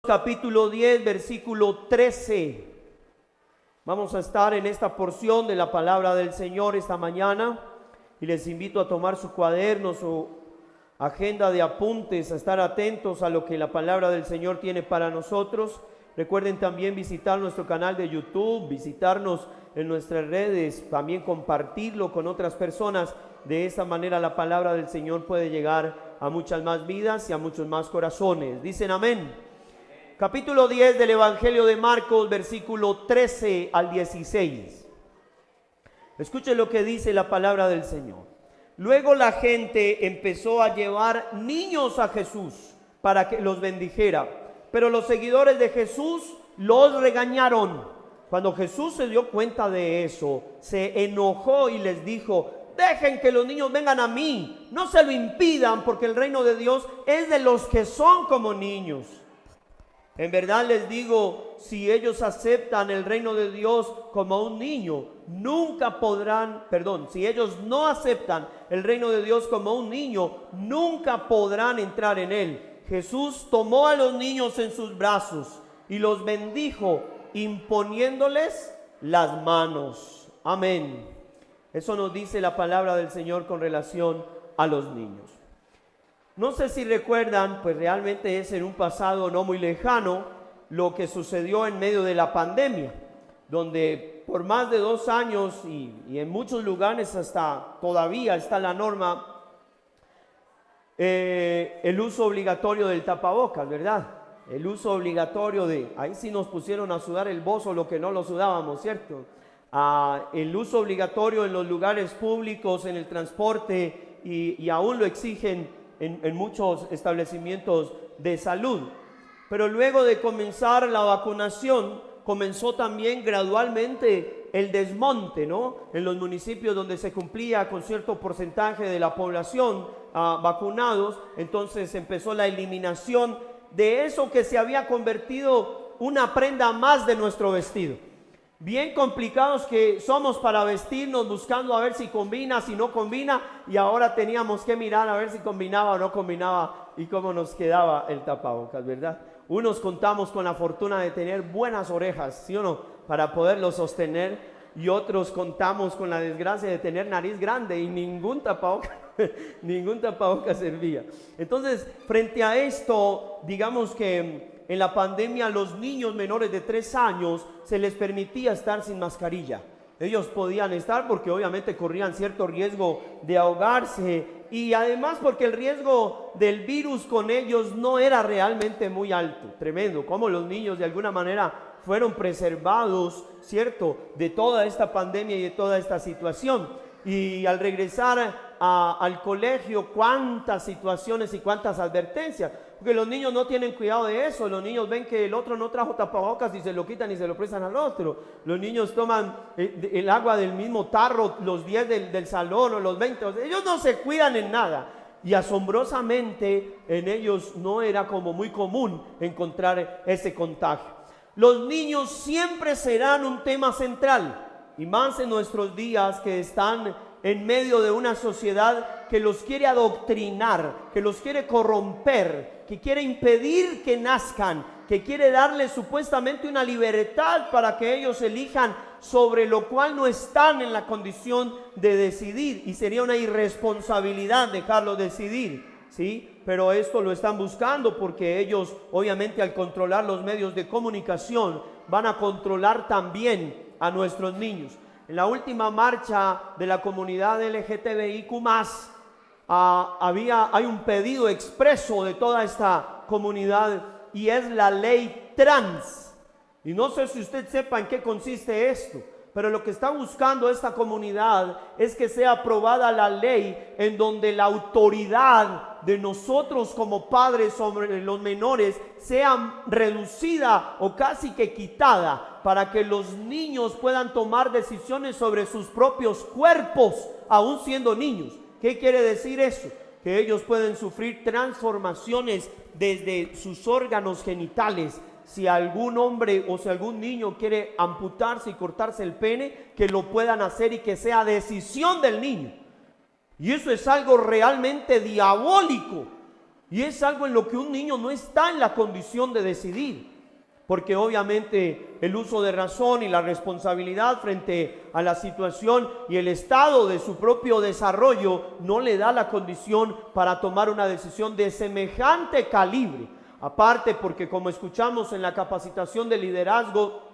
Capítulo 10, versículo 13. Vamos a estar en esta porción de la palabra del Señor esta mañana y les invito a tomar su cuaderno, su agenda de apuntes, a estar atentos a lo que la palabra del Señor tiene para nosotros. Recuerden también visitar nuestro canal de YouTube, visitarnos en nuestras redes, también compartirlo con otras personas. De esta manera la palabra del Señor puede llegar a muchas más vidas y a muchos más corazones. Dicen amén. Capítulo 10 del Evangelio de Marcos, versículo 13 al 16. Escuchen lo que dice la palabra del Señor. Luego la gente empezó a llevar niños a Jesús para que los bendijera, pero los seguidores de Jesús los regañaron. Cuando Jesús se dio cuenta de eso, se enojó y les dijo: dejen que los niños vengan a mí, no se lo impidan, porque el reino de Dios es de los que son como niños. En verdad les digo, si ellos aceptan el reino de Dios como un niño, si ellos no aceptan el reino de Dios como un niño, nunca podrán entrar en él. Jesús tomó a los niños en sus brazos y los bendijo, imponiéndoles las manos. Amén. Eso nos dice la palabra del Señor con relación a los niños. No sé si recuerdan, pues realmente es en un pasado no muy lejano, lo que sucedió en medio de la pandemia, donde por más de 2 años y en muchos lugares hasta todavía está la norma, el uso obligatorio del tapabocas, ¿verdad? El uso obligatorio ahí sí nos pusieron a sudar el bozo lo que no lo sudábamos, ¿cierto? El uso obligatorio en los lugares públicos, en el transporte y aún lo exigen en muchos establecimientos de salud. Pero luego de comenzar la vacunación, comenzó también gradualmente el desmonte, ¿no? En los municipios donde se cumplía con cierto porcentaje de la población vacunados, entonces empezó la eliminación de eso que se había convertido una prenda más de nuestro vestido. Bien complicados que somos para vestirnos, buscando a ver si combina, si no combina, y ahora teníamos que mirar a ver si combinaba o no combinaba y cómo nos quedaba el tapabocas, ¿verdad? Unos contamos con la fortuna de tener buenas orejas, ¿sí o no?, para poderlo sostener, y otros contamos con la desgracia de tener nariz grande y ningún tapabocas servía. Entonces, frente a esto, digamos que en la pandemia a los niños menores de 3 años se les permitía estar sin mascarilla. Ellos podían estar porque obviamente corrían cierto riesgo de ahogarse, y además porque el riesgo del virus con ellos no era realmente muy alto. Tremendo cómo los niños de alguna manera fueron preservados, ¿cierto?, de toda esta pandemia y de toda esta situación. Y al regresar al colegio, cuántas situaciones y cuántas advertencias, porque los niños no tienen cuidado de eso. Los niños ven que el otro no trajo tapabocas y se lo quitan y se lo prestan al otro. Los niños toman el agua del mismo tarro, los 10 del salón o los 20, ellos no se cuidan en nada. Y asombrosamente en ellos no era como muy común encontrar ese contagio. Los niños siempre serán un tema central, y más en nuestros días, que están en medio de una sociedad que los quiere adoctrinar, que los quiere corromper, que quiere impedir que nazcan, que quiere darles supuestamente una libertad para que ellos elijan, sobre lo cual no están en la condición de decidir, y sería una irresponsabilidad dejarlos decidir, ¿sí? Pero esto lo están buscando porque ellos, obviamente, al controlar los medios de comunicación, van a controlar también a nuestros niños. En la última marcha de la comunidad LGTBIQ+, hay un pedido expreso de toda esta comunidad, y es la ley trans. Y no sé si usted sepa en qué consiste esto, pero lo que está buscando esta comunidad es que sea aprobada la ley en donde la autoridad de nosotros como padres sobre los menores sea reducida o casi que quitada, para que los niños puedan tomar decisiones sobre sus propios cuerpos, aún siendo niños. ¿Qué quiere decir eso? Que ellos pueden sufrir transformaciones desde sus órganos genitales. Si algún hombre o si algún niño quiere amputarse y cortarse el pene, que lo puedan hacer y que sea decisión del niño. Y eso es algo realmente diabólico, Y es algo en lo que un niño no está en la condición de decidir, porque obviamente el uso de razón y la responsabilidad frente a la situación y el estado de su propio desarrollo no le da la condición para tomar una decisión de semejante calibre. Aparte porque, como escuchamos en la capacitación de liderazgo,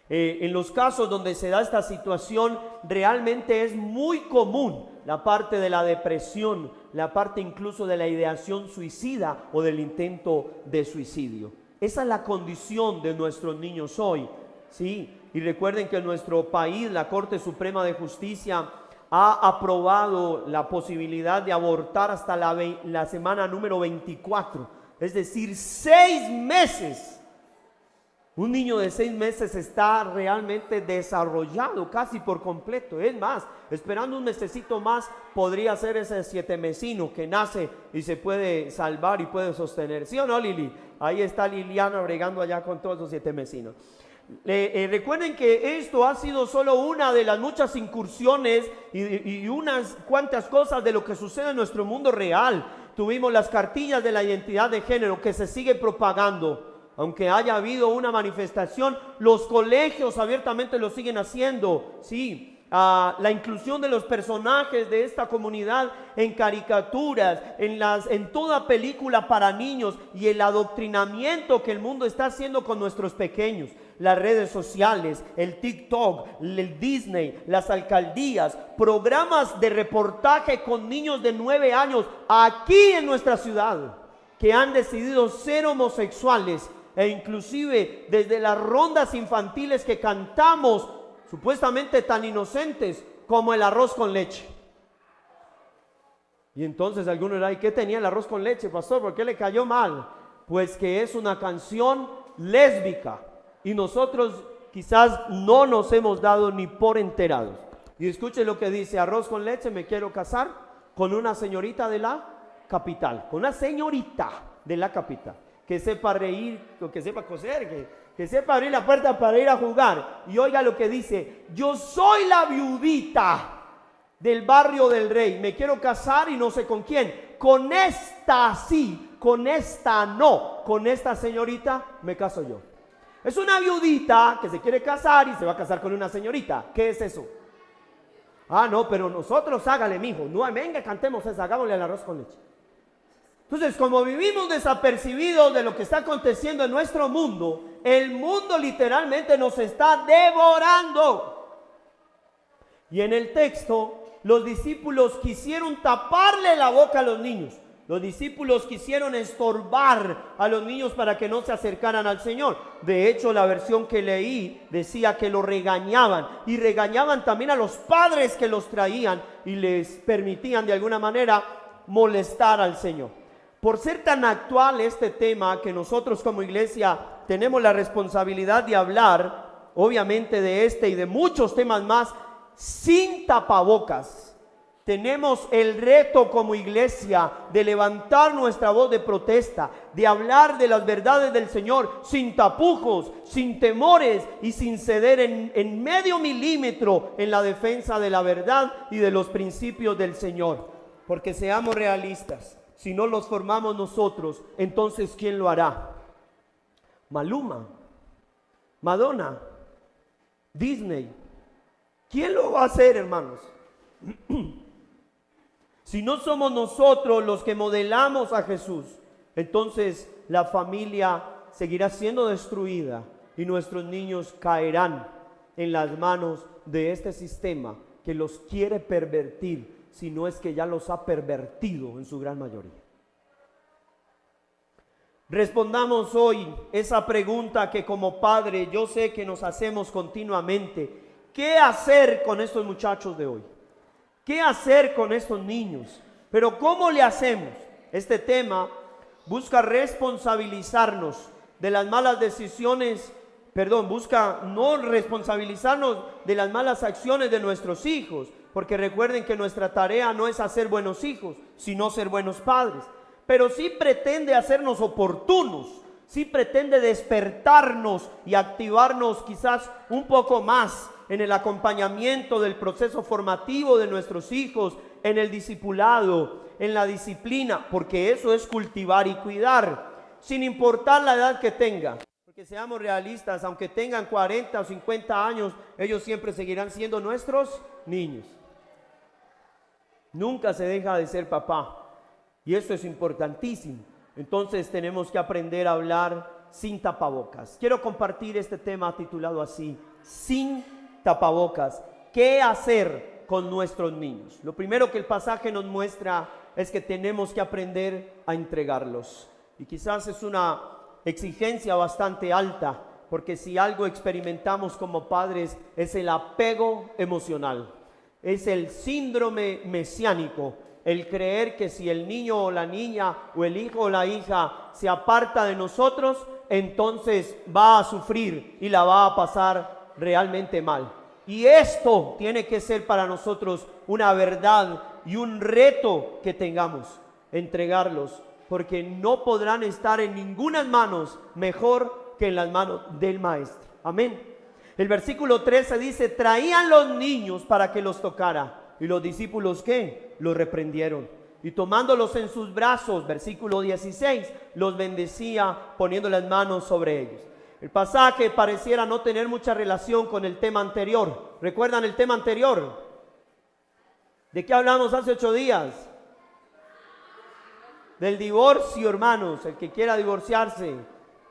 en los casos donde se da esta situación, realmente es muy común la parte de la depresión, la parte incluso de la ideación suicida o del intento de suicidio. Esa es la condición de nuestros niños hoy, ¿sí? Y recuerden que en nuestro país la Corte Suprema de Justicia ha aprobado la posibilidad de abortar hasta la semana número 24, es decir, 6 meses. Un niño de 6 meses está realmente desarrollado casi por completo. Es más, esperando un mesecito más, podría ser ese 7mesino que nace y se puede salvar y puede sostener. ¿Sí o no, Lili? Ahí está Liliana bregando allá con todos los 7mesinos. Recuerden que esto ha sido solo una de las muchas incursiones y unas cuantas cosas de lo que sucede en nuestro mundo real. Tuvimos las cartillas de la identidad de género que se sigue propagando. Aunque haya habido una manifestación, los colegios abiertamente lo siguen haciendo, sí. La inclusión de los personajes de esta comunidad en caricaturas, en toda película para niños y el adoctrinamiento que el mundo está haciendo con nuestros pequeños. Las redes sociales, el TikTok, el Disney, las alcaldías, programas de reportaje con niños de 9 años aquí en nuestra ciudad que han decidido ser homosexuales. E inclusive desde las rondas infantiles que cantamos, supuestamente tan inocentes como el arroz con leche. Y entonces algunos dirán, ¿y qué tenía el arroz con leche, pastor? ¿Por qué le cayó mal? Pues que es una canción lésbica y nosotros quizás no nos hemos dado ni por enterados. Y escuche lo que dice: arroz con leche, me quiero casar con una señorita de la capital, con una señorita de la capital, que sepa reír, que sepa coser, que sepa abrir la puerta para ir a jugar. Y oiga lo que dice: yo soy la viudita del barrio del Rey, me quiero casar y no sé con quién, con esta sí, con esta no, con esta señorita me caso yo. Es una viudita que se quiere casar y se va a casar con una señorita. ¿Qué es eso? Ah, no, pero nosotros hágale, mijo, no, venga, cantemos esa, hagámosle el arroz con leche. Entonces, como vivimos desapercibidos de lo que está aconteciendo en nuestro mundo, el mundo literalmente nos está devorando. Y en el texto, los discípulos quisieron taparle la boca a los niños. Los discípulos quisieron estorbar a los niños para que no se acercaran al Señor. De hecho, la versión que leí decía que lo regañaban. Y regañaban también a los padres que los traían y les permitían de alguna manera molestar al Señor. Por ser tan actual este tema que nosotros como iglesia tenemos la responsabilidad de hablar, obviamente de este y de muchos temas más, sin tapabocas. Tenemos el reto como iglesia de levantar nuestra voz de protesta, de hablar de las verdades del Señor sin tapujos, sin temores y sin ceder en medio milímetro en la defensa de la verdad y de los principios del Señor. Porque seamos realistas. Si no los formamos nosotros, entonces ¿quién lo hará? Maluma, Madonna, Disney. ¿Quién lo va a hacer, hermanos? Si no somos nosotros los que modelamos a Jesús, entonces la familia seguirá siendo destruida y nuestros niños caerán en las manos de este sistema que los quiere pervertir, si no es que ya los ha pervertido en su gran mayoría. Respondamos hoy esa pregunta que como padre yo sé que nos hacemos continuamente. ¿Qué hacer con estos muchachos de hoy? ¿Qué hacer con estos niños? Pero ¿cómo le hacemos? Este tema busca responsabilizarnos de las malas decisiones, busca no responsabilizarnos de las malas acciones de nuestros hijos. Porque recuerden que nuestra tarea no es hacer buenos hijos, sino ser buenos padres. Pero sí pretende hacernos oportunos, sí pretende despertarnos y activarnos quizás un poco más en el acompañamiento del proceso formativo de nuestros hijos en el discipulado, en la disciplina, porque eso es cultivar y cuidar, sin importar la edad que tenga. Porque seamos realistas, aunque tengan 40 o 50 años, ellos siempre seguirán siendo nuestros niños. Nunca se deja de ser papá, y eso es importantísimo. Entonces tenemos que aprender a hablar sin tapabocas. Quiero compartir este tema titulado así: sin tapabocas. ¿Qué hacer con nuestros niños? Lo primero que el pasaje nos muestra es que tenemos que aprender a entregarlos. Y quizás es una exigencia bastante alta, porque si algo experimentamos como padres es el apego emocional, es el síndrome mesiánico, el creer que si el niño o la niña o el hijo o la hija se aparta de nosotros, entonces va a sufrir y la va a pasar realmente mal. Y esto tiene que ser para nosotros una verdad y un reto que tengamos, entregarlos, porque no podrán estar en ninguna manos mejor que en las manos del maestro. Amén. El versículo 13 dice: traían los niños para que los tocara. Y los discípulos, ¿qué? Los reprendieron. Y tomándolos en sus brazos, versículo 16, los bendecía poniendo las manos sobre ellos. El pasaje pareciera no tener mucha relación con el tema anterior. ¿Recuerdan el tema anterior? ¿De qué hablamos hace 8 días? Del divorcio, hermanos. El que quiera divorciarse,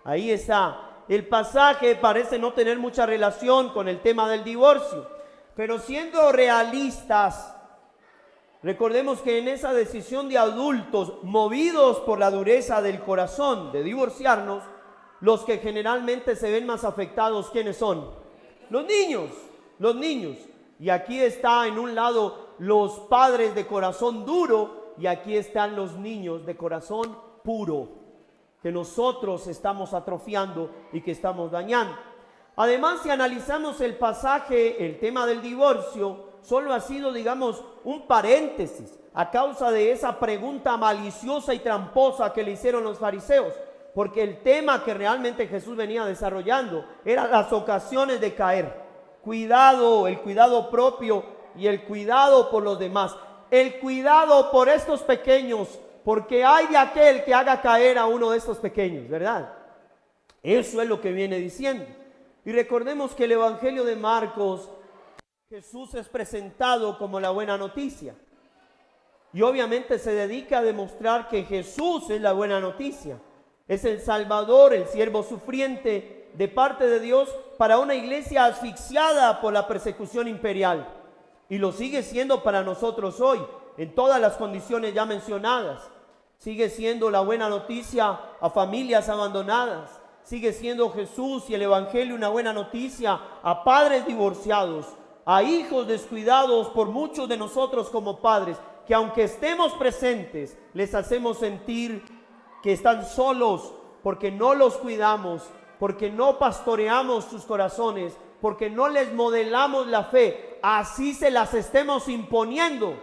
ahí está. El pasaje parece no tener mucha relación con el tema del divorcio, pero siendo realistas, recordemos que en esa decisión de adultos, movidos por la dureza del corazón de divorciarnos, los que generalmente se ven más afectados, ¿quiénes son? Los niños, los niños. Y aquí está en un lado los padres de corazón duro, y aquí están los niños de corazón puro, que nosotros estamos atrofiando y que estamos dañando. Además, si analizamos el pasaje, el tema del divorcio solo ha sido, digamos, un paréntesis a causa de esa pregunta maliciosa y tramposa que le hicieron los fariseos, porque el tema que realmente Jesús venía desarrollando eran las ocasiones de caer. Cuidado, el cuidado propio y el cuidado por los demás. El cuidado por estos pequeños, porque hay de aquel que haga caer a uno de estos pequeños, ¿verdad? Eso es lo que viene diciendo. Y recordemos que el Evangelio de Marcos, Jesús es presentado como la buena noticia. Y obviamente se dedica a demostrar que Jesús es la buena noticia. Es el Salvador, el siervo sufriente de parte de Dios para una iglesia asfixiada por la persecución imperial. Y lo sigue siendo para nosotros hoy, en todas las condiciones ya mencionadas. Sigue siendo la buena noticia a familias abandonadas. Sigue siendo Jesús y el Evangelio una buena noticia a padres divorciados, a hijos descuidados por muchos de nosotros como padres, que aunque estemos presentes, les hacemos sentir que están solos porque no los cuidamos, porque no pastoreamos sus corazones, porque no les modelamos la fe, así se las estemos imponiendo.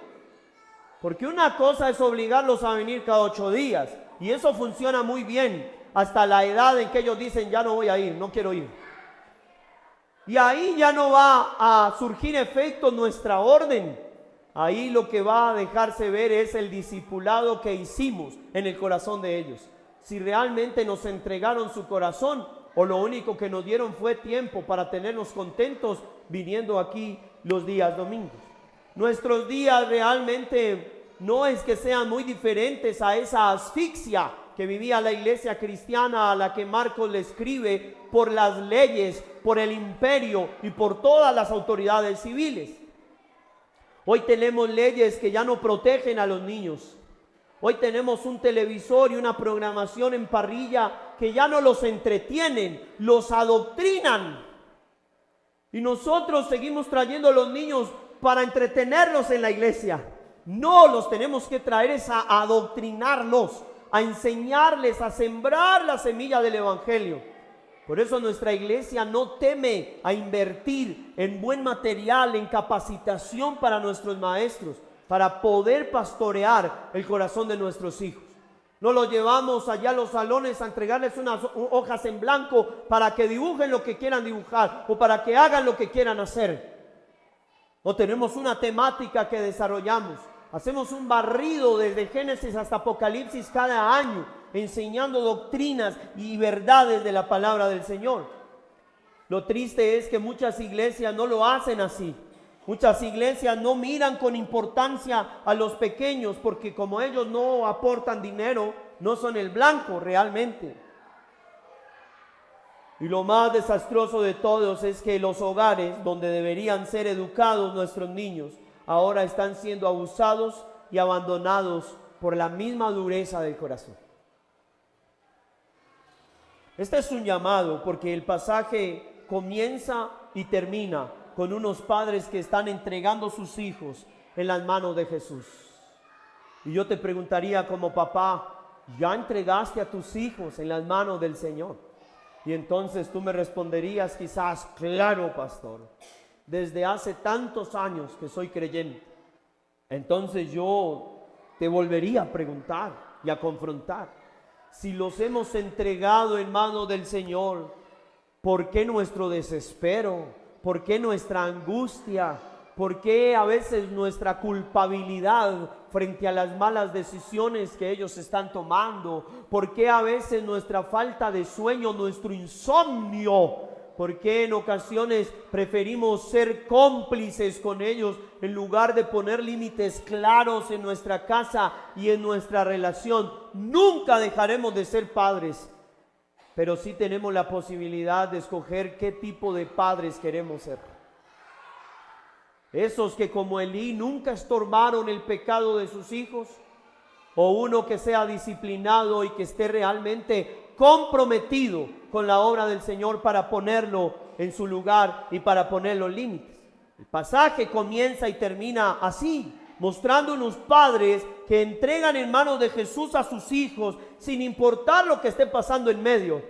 Porque una cosa es obligarlos a venir cada 8 días, y eso funciona muy bien, hasta la edad en que ellos dicen: ya no voy a ir, no quiero ir. Y ahí ya no va a surgir efecto nuestra orden. Ahí lo que va a dejarse ver es el discipulado que hicimos en el corazón de ellos. Si realmente nos entregaron su corazón, o lo único que nos dieron fue tiempo para tenernos contentos viniendo aquí los días domingos. Nuestros días realmente no es que sean muy diferentes a esa asfixia que vivía la iglesia cristiana a la que Marcos le escribe por las leyes, por el imperio y por todas las autoridades civiles. Hoy tenemos leyes que ya no protegen a los niños. Hoy tenemos un televisor y una programación en parrilla que ya no los entretienen, los adoctrinan. Y nosotros seguimos trayendo a los niños para entretenerlos en la iglesia. No, los tenemos que traer es a adoctrinarlos, a enseñarles, a sembrar la semilla del Evangelio. Por eso nuestra iglesia no teme a invertir en buen material, en capacitación para nuestros maestros, para poder pastorear el corazón de nuestros hijos. No los llevamos allá a los salones a entregarles unas hojas en blanco para que dibujen lo que quieran dibujar o para que hagan lo que quieran hacer. No tenemos una temática que desarrollamos. Hacemos un barrido desde Génesis hasta Apocalipsis cada año, enseñando doctrinas y verdades de la palabra del Señor. Lo triste es que muchas iglesias no lo hacen así. Muchas iglesias no miran con importancia a los pequeños porque como ellos no aportan dinero, no son el blanco realmente. Y lo más desastroso de todos es que los hogares donde deberían ser educados nuestros niños ahora están siendo abusados y abandonados por la misma dureza del corazón. Este es un llamado porque el pasaje comienza y termina con unos padres que están entregando sus hijos en las manos de Jesús. Y yo te preguntaría como papá, ¿ya entregaste a tus hijos en las manos del Señor? Y entonces tú me responderías quizás, claro, pastor, desde hace tantos años que soy creyente. Entonces yo te volvería a preguntar y a confrontar. Si los hemos entregado en manos del Señor, ¿por qué nuestro desespero? ¿Por qué nuestra angustia? ¿Por qué a veces nuestra culpabilidad frente a las malas decisiones que ellos están tomando? ¿Por qué a veces nuestra falta de sueño, nuestro insomnio? ¿Por qué en ocasiones preferimos ser cómplices con ellos en lugar de poner límites claros en nuestra casa y en nuestra relación? Nunca dejaremos de ser padres, pero sí tenemos la posibilidad de escoger qué tipo de padres queremos ser. Esos que como Elí nunca estorbaron el pecado de sus hijos, o uno que sea disciplinado y que esté realmente comprometido con la obra del Señor para ponerlo en su lugar y para poner los límites. El pasaje comienza y termina así, mostrando unos padres que entregan en manos de Jesús a sus hijos sin importar lo que esté pasando en medio.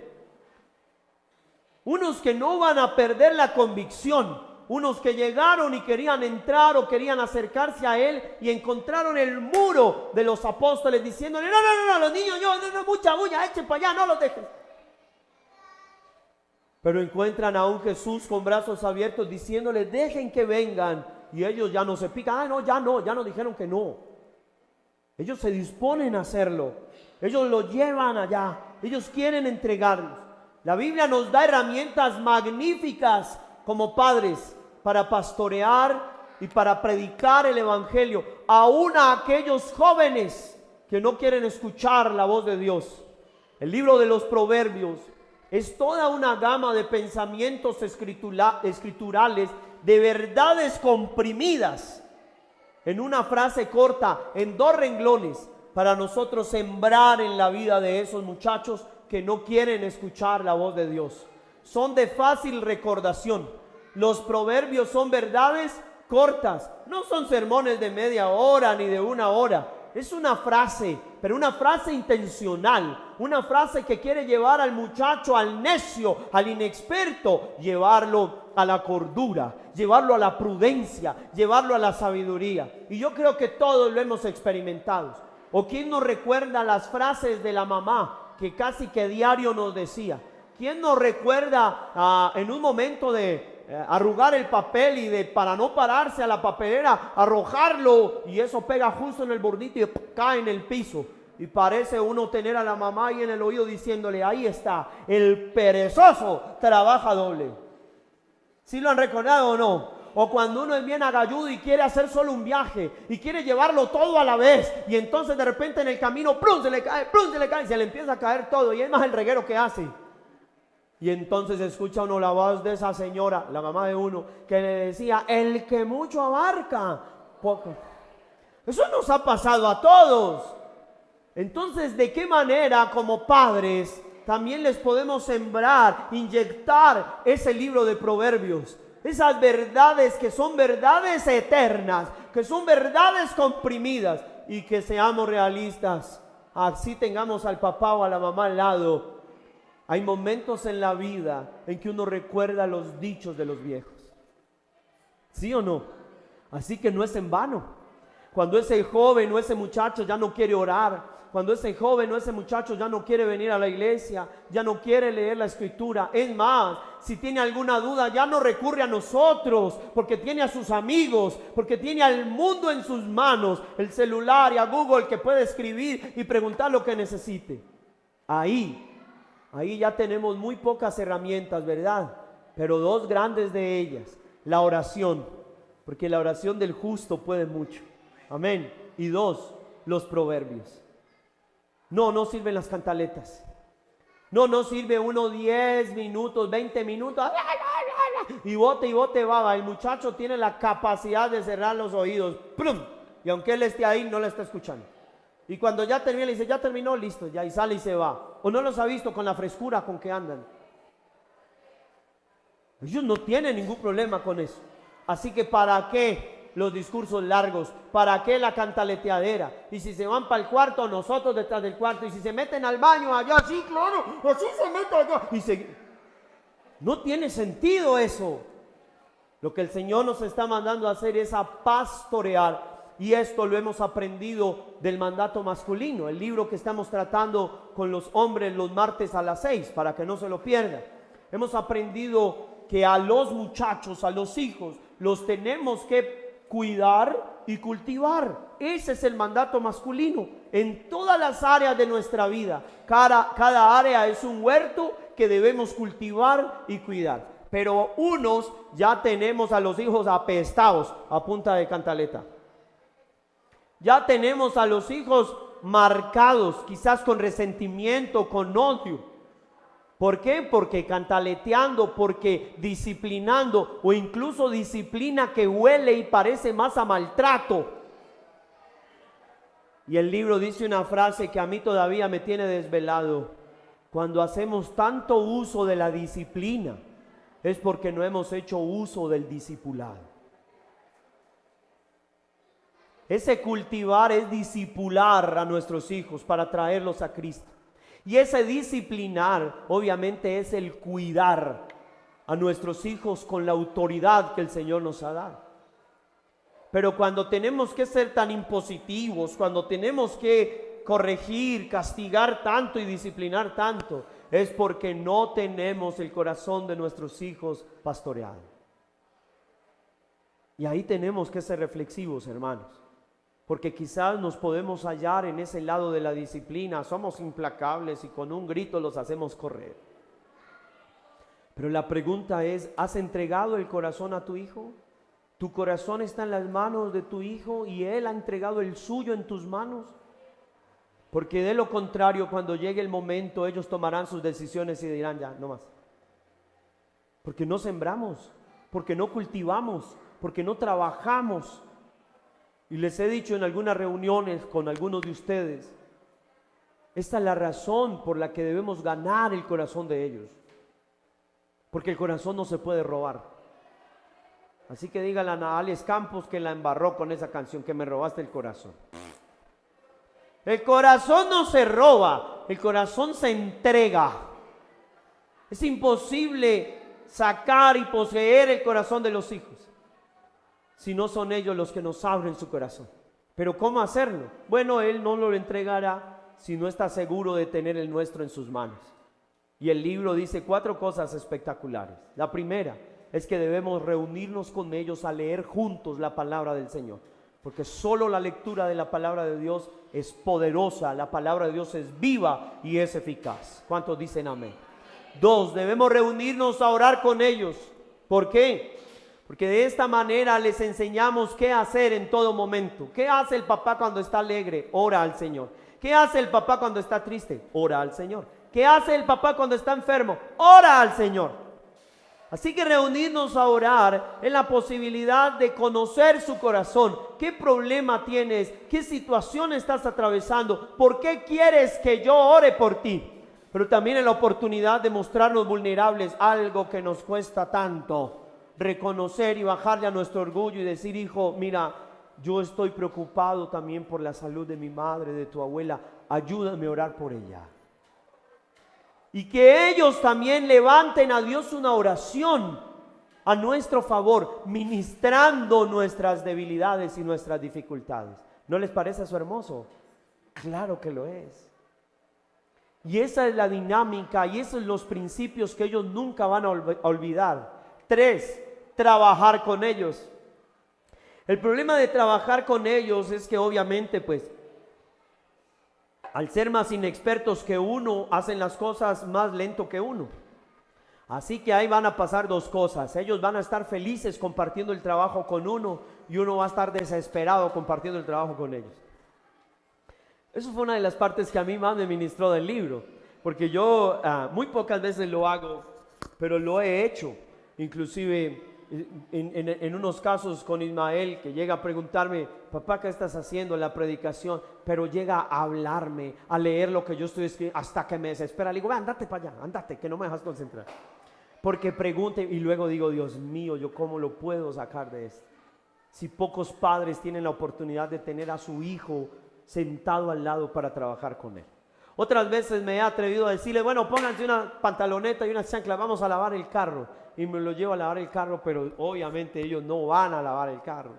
Unos que no van a perder la convicción. Unos que llegaron y querían entrar o querían acercarse a Él y encontraron el muro de los apóstoles diciéndole, no, los niños, no, mucha bulla, echen para allá, no los dejen. Pero encuentran a un Jesús con brazos abiertos diciéndole, dejen que vengan. Y ellos ya no se pican, ya no dijeron que no. Ellos se disponen a hacerlo. Ellos lo llevan allá. Ellos quieren entregarlos. La Biblia nos da herramientas magníficas como padres para pastorear y para predicar el evangelio, aún a aquellos jóvenes que no quieren escuchar la voz de Dios. El libro de los Proverbios es toda una gama de pensamientos escriturales, de verdades comprimidas en una frase corta, en 2 renglones, para nosotros sembrar en la vida de esos muchachos que no quieren escuchar la voz de Dios. Son de fácil recordación. Los proverbios son verdades cortas, no son sermones de media hora ni de 1 hora. Es una frase, pero una frase intencional, una frase que quiere llevar al muchacho, al necio, al inexperto, llevarlo a la cordura, llevarlo a la prudencia, llevarlo a la sabiduría. Y yo creo que todos lo hemos experimentado. ¿O quién nos recuerda las frases de la mamá que casi que diario nos decía? ¿Quién nos recuerda en un momento de arrugar el papel y de para no pararse a la papelera, arrojarlo y eso pega justo en el bordito y cae en el piso? Y parece uno tener a la mamá ahí en el oído diciéndole, ahí está, el perezoso trabaja doble. ¿Sí lo han recordado o no? O cuando uno es bien agalludo y quiere hacer solo un viaje y quiere llevarlo todo a la vez y entonces de repente en el camino ¡plum! Se le cae y se le empieza a caer todo y es más el reguero que hace. Y entonces escucha uno la voz de esa señora, la mamá de uno, que le decía, el que mucho abarca, poco. Eso nos ha pasado a todos. Entonces, ¿de qué manera como padres también les podemos sembrar, inyectar ese libro de Proverbios? Esas verdades que son verdades eternas, que son verdades comprimidas y que seamos realistas. Así tengamos al papá o a la mamá al lado. Hay momentos en la vida en que uno recuerda los dichos de los viejos. ¿Sí o no? Así que no es en vano. Cuando ese joven o ese muchacho ya no quiere orar, cuando ese joven o ese muchacho ya no quiere venir a la iglesia, ya no quiere leer la escritura. Es más, si tiene alguna duda, ya no recurre a nosotros, porque tiene a sus amigos, porque tiene al mundo en sus manos, el celular y a Google, que puede escribir y preguntar lo que necesite. Ahí ya tenemos muy pocas herramientas, ¿verdad? Pero dos grandes de ellas: la oración, porque la oración del justo puede mucho. Amén. Y dos, los proverbios. No sirven las cantaletas. No sirve uno 10 minutos, 20 minutos. Y bote baba. El muchacho tiene la capacidad de cerrar los oídos. ¡Plum! Y aunque él esté ahí, no le está escuchando. Y cuando ya termina, le dice, ya terminó, listo, ya, y sale y se va. O no los ha visto con la frescura con que andan. Ellos no tienen ningún problema con eso. Así que ¿para qué los discursos largos? ¿Para qué la cantaleteadera? Y si se van para el cuarto, nosotros detrás del cuarto. Y si se meten al baño allá, sí, claro, así se mete allá. No tiene sentido eso. Lo que el Señor nos está mandando a hacer es a pastorear. Y esto lo hemos aprendido del mandato masculino, el libro que estamos tratando con los hombres los martes a las 6, para que no se lo pierdan. Hemos aprendido que a los muchachos, a los hijos, los tenemos que cuidar y cultivar. Ese es el mandato masculino en todas las áreas de nuestra vida. Cada área es un huerto que debemos cultivar y cuidar. Pero unos ya tenemos a los hijos apestados a punta de cantaleta. Ya tenemos a los hijos marcados, quizás con resentimiento, con odio. ¿Por qué? Porque cantaleteando, porque disciplinando, o incluso disciplina que huele y parece más a maltrato. Y el libro dice una frase que a mí todavía me tiene desvelado: cuando hacemos tanto uso de la disciplina, es porque no hemos hecho uso del discipulado. Ese cultivar es discipular a nuestros hijos para traerlos a Cristo. Y ese disciplinar, obviamente, es el cuidar a nuestros hijos con la autoridad que el Señor nos ha dado. Pero cuando tenemos que ser tan impositivos, cuando tenemos que corregir, castigar tanto y disciplinar tanto, es porque no tenemos el corazón de nuestros hijos pastoreado. Y ahí tenemos que ser reflexivos, hermanos. Porque quizás nos podemos hallar en ese lado de la disciplina, somos implacables y con un grito los hacemos correr. Pero la pregunta es, ¿has entregado el corazón a tu hijo? ¿Tu corazón está en las manos de tu hijo y él ha entregado el suyo en tus manos? Porque de lo contrario, cuando llegue el momento, ellos tomarán sus decisiones y dirán, ya, no más. Porque no sembramos, porque no cultivamos, porque no trabajamos. Y les he dicho en algunas reuniones con algunos de ustedes, esta es la razón por la que debemos ganar el corazón de ellos. Porque el corazón no se puede robar. Así que dígale a Alex Campos que la embarró con esa canción, que me robaste el corazón. El corazón no se roba, el corazón se entrega. Es imposible sacar y poseer el corazón de los hijos si no son ellos los que nos abren su corazón. Pero ¿cómo hacerlo? Bueno, Él no lo entregará si no está seguro de tener el nuestro en sus manos. Y el libro dice 4 cosas espectaculares. La primera es que debemos reunirnos con ellos a leer juntos la palabra del Señor. Porque solo la lectura de la palabra de Dios es poderosa, la palabra de Dios es viva y es eficaz. ¿Cuántos dicen amén? 2, debemos reunirnos a orar con ellos. ¿Por qué? Porque de esta manera les enseñamos qué hacer en todo momento. ¿Qué hace el papá cuando está alegre? Ora al Señor. ¿Qué hace el papá cuando está triste? Ora al Señor. ¿Qué hace el papá cuando está enfermo? Ora al Señor. Así que reunirnos a orar es la posibilidad de conocer su corazón. ¿Qué problema tienes? ¿Qué situación estás atravesando? ¿Por qué quieres que yo ore por ti? Pero también es la oportunidad de mostrarnos vulnerables, algo que nos cuesta tanto. Reconocer y bajarle a nuestro orgullo y decir, hijo, mira, yo estoy preocupado también por la salud de mi madre, de tu abuela, ayúdame a orar por ella. Y que ellos también levanten a Dios una oración a nuestro favor, ministrando nuestras debilidades y nuestras dificultades. ¿No les parece eso hermoso? Claro que lo es. Y esa es la dinámica y esos son los principios que ellos nunca van a olvidar. 3, trabajar con ellos. El problema de trabajar con ellos es que obviamente pues al ser más inexpertos que uno, hacen las cosas más lento que uno. Así que ahí van a pasar dos cosas. Ellos van a estar felices compartiendo el trabajo con uno y uno va a estar desesperado compartiendo el trabajo con ellos. Eso fue una de las partes que a mí más me ministró del libro, porque yo muy pocas veces lo hago, pero lo he hecho. Inclusive en unos casos con Ismael, que llega a preguntarme, papá, ¿qué estás haciendo en la predicación? Pero llega a hablarme, a leer lo que yo estoy escribiendo, hasta que me desespera. Le digo, andate para allá, andate, que no me dejas concentrar. Porque pregunte y luego digo, Dios mío, ¿yo cómo lo puedo sacar de esto? Si pocos padres tienen la oportunidad de tener a su hijo sentado al lado para trabajar con él. Otras veces me he atrevido a decirle, bueno, pónganse una pantaloneta y una chancla, vamos a lavar el carro. Y me lo llevo a lavar el carro, pero obviamente ellos no van a lavar el carro.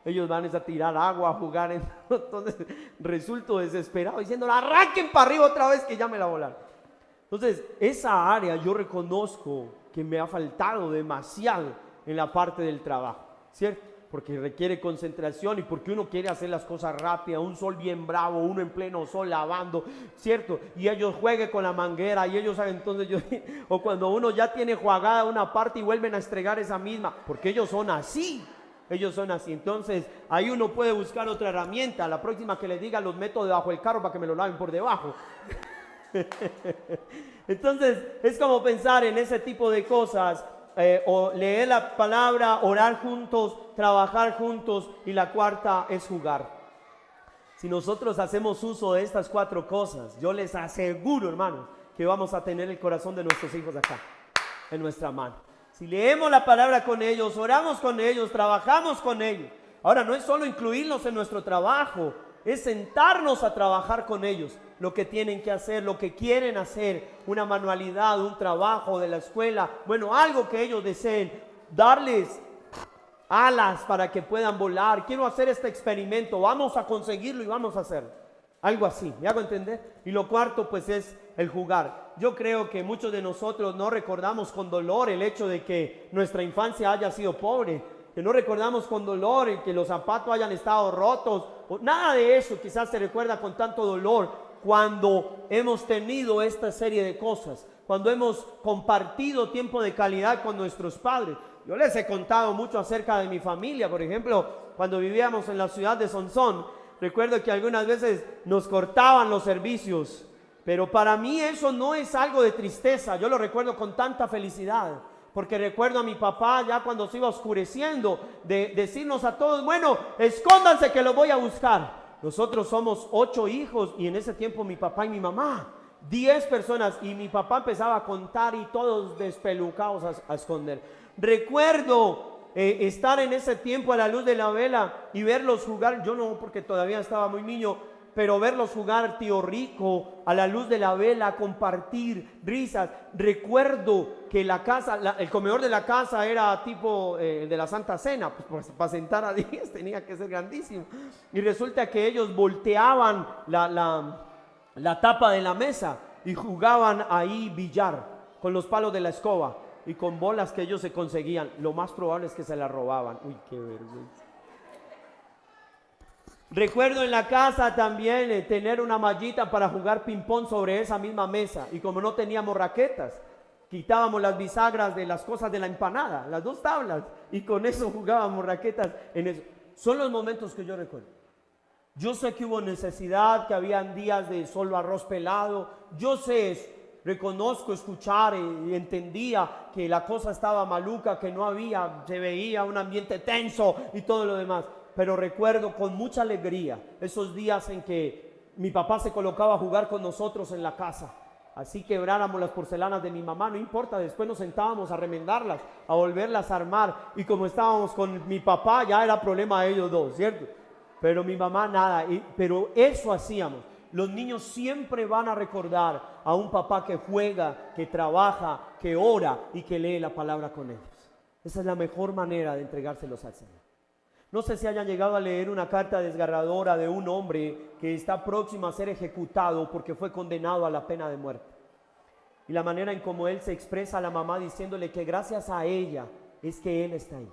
Ellos van a tirar agua, a jugar. Entonces resulto desesperado diciendo, arranquen para arriba otra vez que ya me la volaron. Entonces esa área yo reconozco que me ha faltado demasiado en la parte del trabajo, ¿cierto? Porque requiere concentración y porque uno quiere hacer las cosas rápidas, un sol bien bravo, uno en pleno sol lavando, ¿cierto? Y ellos jueguen con la manguera y ellos saben, entonces yo, o cuando uno ya tiene jugada una parte y vuelven a estregar esa misma, porque ellos son así. Ellos son así, entonces ahí uno puede buscar otra herramienta. La próxima que les diga, los meto debajo del carro para que me lo laven por debajo. Entonces es como pensar en ese tipo de cosas. O leer la palabra, orar juntos, trabajar juntos, y la cuarta es jugar. Si nosotros hacemos uso de estas 4 cosas, yo les aseguro, hermanos, que vamos a tener el corazón de nuestros hijos acá, en nuestra mano. Si leemos la palabra con ellos, oramos con ellos, trabajamos con ellos. Ahora, no es solo incluirlos en nuestro trabajo, es sentarnos a trabajar con ellos, lo que tienen que hacer, lo que quieren hacer, una manualidad, un trabajo de la escuela, bueno, algo que ellos deseen, darles alas para que puedan volar. Quiero hacer este experimento, vamos a conseguirlo y vamos a hacerlo. Algo así, ¿me hago entender? Y lo cuarto pues es el jugar. Yo creo que muchos de nosotros no recordamos con dolor el hecho de que nuestra infancia haya sido pobre, que no recordamos con dolor el que los zapatos hayan estado rotos, nada de eso quizás se recuerda con tanto dolor cuando hemos tenido esta serie de cosas, cuando hemos compartido tiempo de calidad con nuestros padres. Yo les he contado mucho acerca de mi familia. Por ejemplo, cuando vivíamos en la ciudad de Sonsón, recuerdo que algunas veces nos cortaban los servicios, pero para mí eso no es algo de tristeza. Yo lo recuerdo con tanta felicidad, porque recuerdo a mi papá ya cuando se iba oscureciendo de decirnos a todos, bueno, escóndanse que los voy a buscar. Nosotros somos 8 hijos y en ese tiempo mi papá y mi mamá, 10 personas, y mi papá empezaba a contar y todos despelucados a esconder. Recuerdo estar en ese tiempo a la luz de la vela y verlos jugar. Yo no, porque todavía estaba muy niño, pero verlos jugar, tío Rico, a la luz de la vela, compartir risas. Recuerdo que la casa, el comedor de la casa era tipo de la Santa Cena, pues para sentar a 10 tenía que ser grandísimo. Y resulta que ellos volteaban la tapa de la mesa y jugaban ahí billar con los palos de la escoba y con bolas que ellos se conseguían. Lo más probable es que se las robaban. Uy, qué vergüenza. Recuerdo en la casa también tener una mallita para jugar ping-pong sobre esa misma mesa. Y como no teníamos raquetas, quitábamos las bisagras de las cosas de la empanada, las 2 tablas, y con eso jugábamos raquetas en eso. Son los momentos que yo recuerdo. Yo sé que hubo necesidad, que habían días de solo arroz pelado. Yo sé eso. Reconozco, escuchar y entendía que la cosa estaba maluca, que no había, se veía un ambiente tenso y todo lo demás. Pero recuerdo con mucha alegría esos días en que mi papá se colocaba a jugar con nosotros en la casa. Así quebráramos las porcelanas de mi mamá, no importa, después nos sentábamos a remendarlas, a volverlas a armar. Y como estábamos con mi papá, ya era problema de ellos dos, ¿cierto? Pero mi mamá nada, pero eso hacíamos. Los niños siempre van a recordar a un papá que juega, que trabaja, que ora y que lee la palabra con ellos. Esa es la mejor manera de entregárselos al Señor. No sé si hayan llegado a leer una carta desgarradora de un hombre que está próximo a ser ejecutado porque fue condenado a la pena de muerte. Y la manera en cómo él se expresa a la mamá diciéndole que gracias a ella es que él está ahí.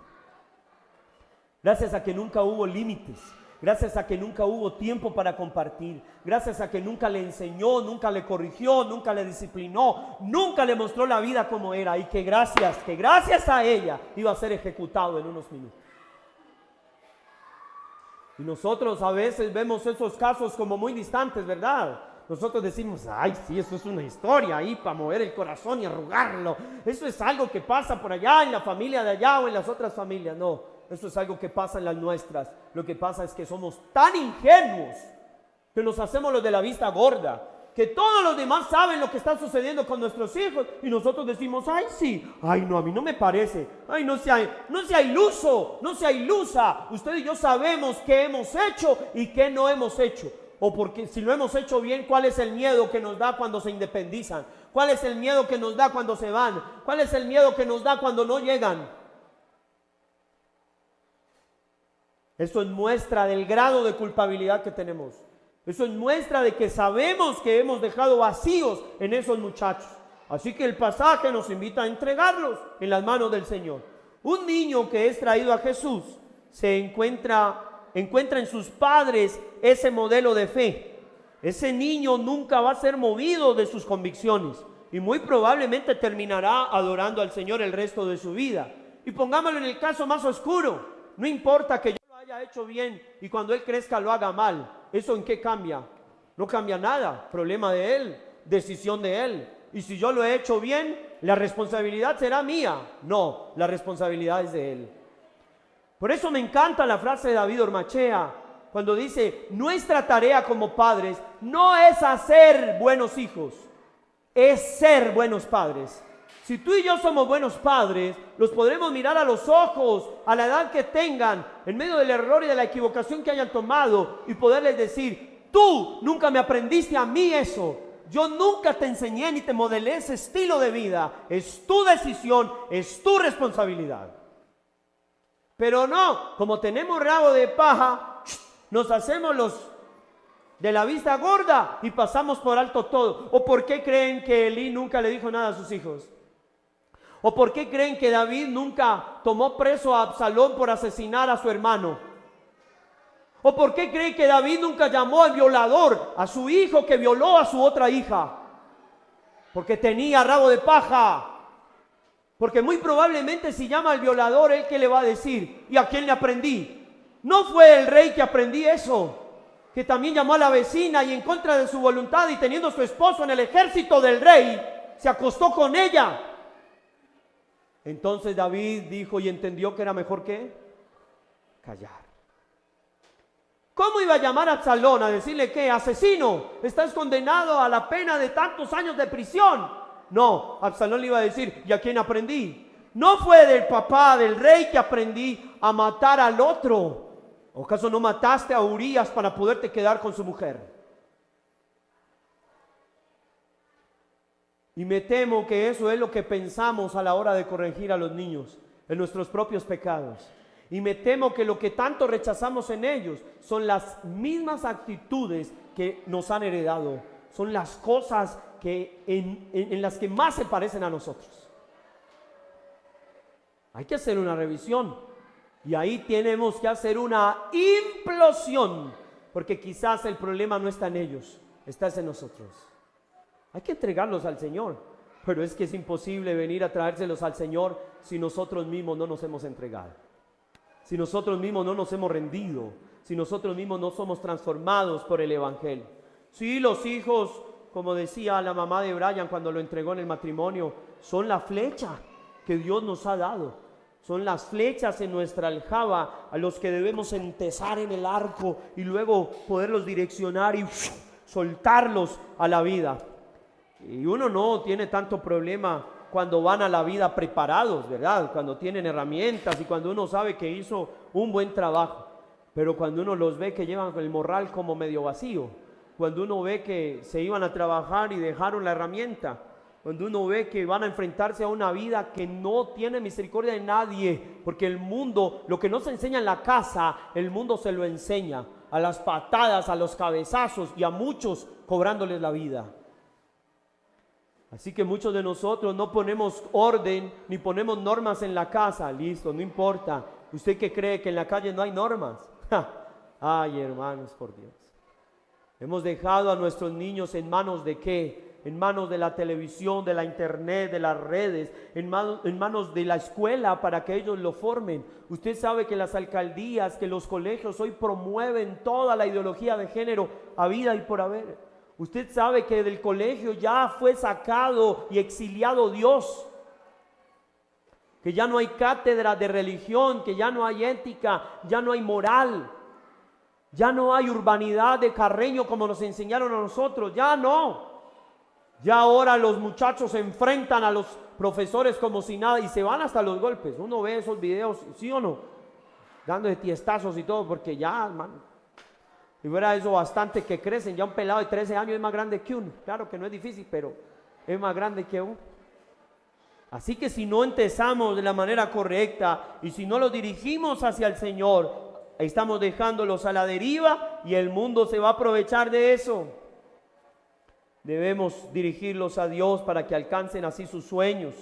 Gracias a que nunca hubo límites, gracias a que nunca hubo tiempo para compartir, gracias a que nunca le enseñó, nunca le corrigió, nunca le disciplinó, nunca le mostró la vida como era, y que gracias a ella iba a ser ejecutado en unos minutos. Y nosotros a veces vemos esos casos como muy distantes, ¿verdad? Nosotros decimos, ay, sí, eso es una historia ahí para mover el corazón y arrugarlo. Eso es algo que pasa por allá en la familia de allá o en las otras familias. No, eso es algo que pasa en las nuestras. Lo que pasa es que somos tan ingenuos que nos hacemos los de la vista gorda, que todos los demás saben lo que está sucediendo con nuestros hijos y nosotros decimos, ay sí, ay no, a mí no me parece, ay no sea iluso, no sea ilusa, usted y yo sabemos qué hemos hecho y qué no hemos hecho, o porque si lo hemos hecho bien, ¿cuál es el miedo que nos da cuando se independizan? ¿Cuál es el miedo que nos da cuando se van? ¿Cuál es el miedo que nos da cuando no llegan? Eso es muestra del grado de culpabilidad que tenemos. Eso es muestra de que sabemos que hemos dejado vacíos en esos muchachos. Así que el pasaje nos invita a entregarlos en las manos del Señor. Un niño que es traído a Jesús se encuentra en sus padres ese modelo de fe. Ese niño nunca va a ser movido de sus convicciones y muy probablemente terminará adorando al Señor el resto de su vida. Y pongámoslo en el caso más oscuro. No importa que yo lo haya hecho bien y cuando él crezca lo haga mal. ¿Eso en qué cambia? No cambia nada. Problema de él, decisión de él. Y si yo lo he hecho bien, ¿la responsabilidad será mía? No, la responsabilidad es de él. Por eso me encanta la frase de David Ormachea, cuando dice, nuestra tarea como padres no es hacer buenos hijos, es ser buenos padres. Si tú y yo somos buenos padres, los podremos mirar a los ojos, a la edad que tengan, en medio del error y de la equivocación que hayan tomado, y poderles decir, tú nunca me aprendiste a mí eso, yo nunca te enseñé ni te modelé ese estilo de vida, es tu decisión, es tu responsabilidad. Pero no, como tenemos rabo de paja, nos hacemos los de la vista gorda y pasamos por alto todo. ¿O por qué creen que Elí nunca le dijo nada a sus hijos? ¿O por qué creen que David nunca tomó preso a Absalón por asesinar a su hermano? ¿O por qué creen que David nunca llamó al violador, a su hijo que violó a su otra hija? Porque tenía rabo de paja. Porque muy probablemente si llama al violador, ¿él qué le va a decir? ¿Y a quién le aprendí? No fue el rey que aprendí eso, que también llamó a la vecina y en contra de su voluntad y teniendo su esposo en el ejército del rey, se acostó con ella. Entonces David dijo y entendió que era mejor que callar. ¿Cómo iba a llamar a Absalón a decirle que asesino, estás condenado a la pena de tantos años de prisión? No, Absalón le iba a decir, ¿y a quién aprendí? No fue del papá, del rey que aprendí a matar al otro. ¿O acaso no mataste a Urías para poderte quedar con su mujer? Y me temo que eso es lo que pensamos a la hora de corregir a los niños en nuestros propios pecados. Y me temo que lo que tanto rechazamos en ellos son las mismas actitudes que nos han heredado. Son las cosas que en las que más se parecen a nosotros. Hay que hacer una revisión. Y ahí tenemos que hacer una implosión. Porque quizás el problema no está en ellos, está en nosotros. Hay que entregarlos al Señor, pero es que es imposible venir a traérselos al Señor si nosotros mismos no nos hemos entregado, si nosotros mismos no nos hemos rendido, si nosotros mismos no somos transformados por el Evangelio. Sí, los hijos, como decía la mamá de Brian cuando lo entregó en el matrimonio, son la flecha que Dios nos ha dado, son las flechas en nuestra aljaba a los que debemos entesar en el arco y luego poderlos direccionar y soltarlos a la vida. Y uno no tiene tanto problema cuando van a la vida preparados, ¿verdad? Cuando tienen herramientas y cuando uno sabe que hizo un buen trabajo. Pero cuando uno los ve que llevan el morral como medio vacío, cuando uno ve que se iban a trabajar y dejaron la herramienta, Cuando uno ve que van a enfrentarse a una vida que no tiene misericordia de nadie, porque el mundo, lo que no se enseña en la casa, el mundo se lo enseña a las patadas, a los cabezazos y a muchos cobrándoles la vida. Así que muchos de nosotros no ponemos orden ni ponemos normas en la casa. Listo, no importa. ¿Usted qué cree, que en la calle no hay normas? Ay, hermanos, por Dios. Hemos dejado a nuestros niños en manos de ¿qué? En manos de la televisión, de la internet, de las redes, en manos de la escuela para que ellos lo formen. Usted sabe que las alcaldías, que los colegios hoy promueven toda la ideología de género a vida y por haber. Usted sabe que del colegio ya fue sacado y exiliado Dios, que ya no hay cátedra de religión, que ya no hay ética, ya no hay moral, ya no hay urbanidad de Carreño como nos enseñaron a nosotros, ya no. Ya ahora los muchachos se enfrentan a los profesores como si nada y se van hasta los golpes. Uno ve esos videos, ¿sí o no? Dando de tiestazos y todo, porque ya, hermano, y fuera eso bastante que crecen. Ya un pelado de 13 años es más grande que uno. Claro que no es difícil, pero es más grande que uno. Así que si no empezamos de la manera correcta y si no los dirigimos hacia el Señor, estamos dejándolos a la deriva y el mundo se va a aprovechar de eso. Debemos dirigirlos a Dios para que alcancen así sus sueños.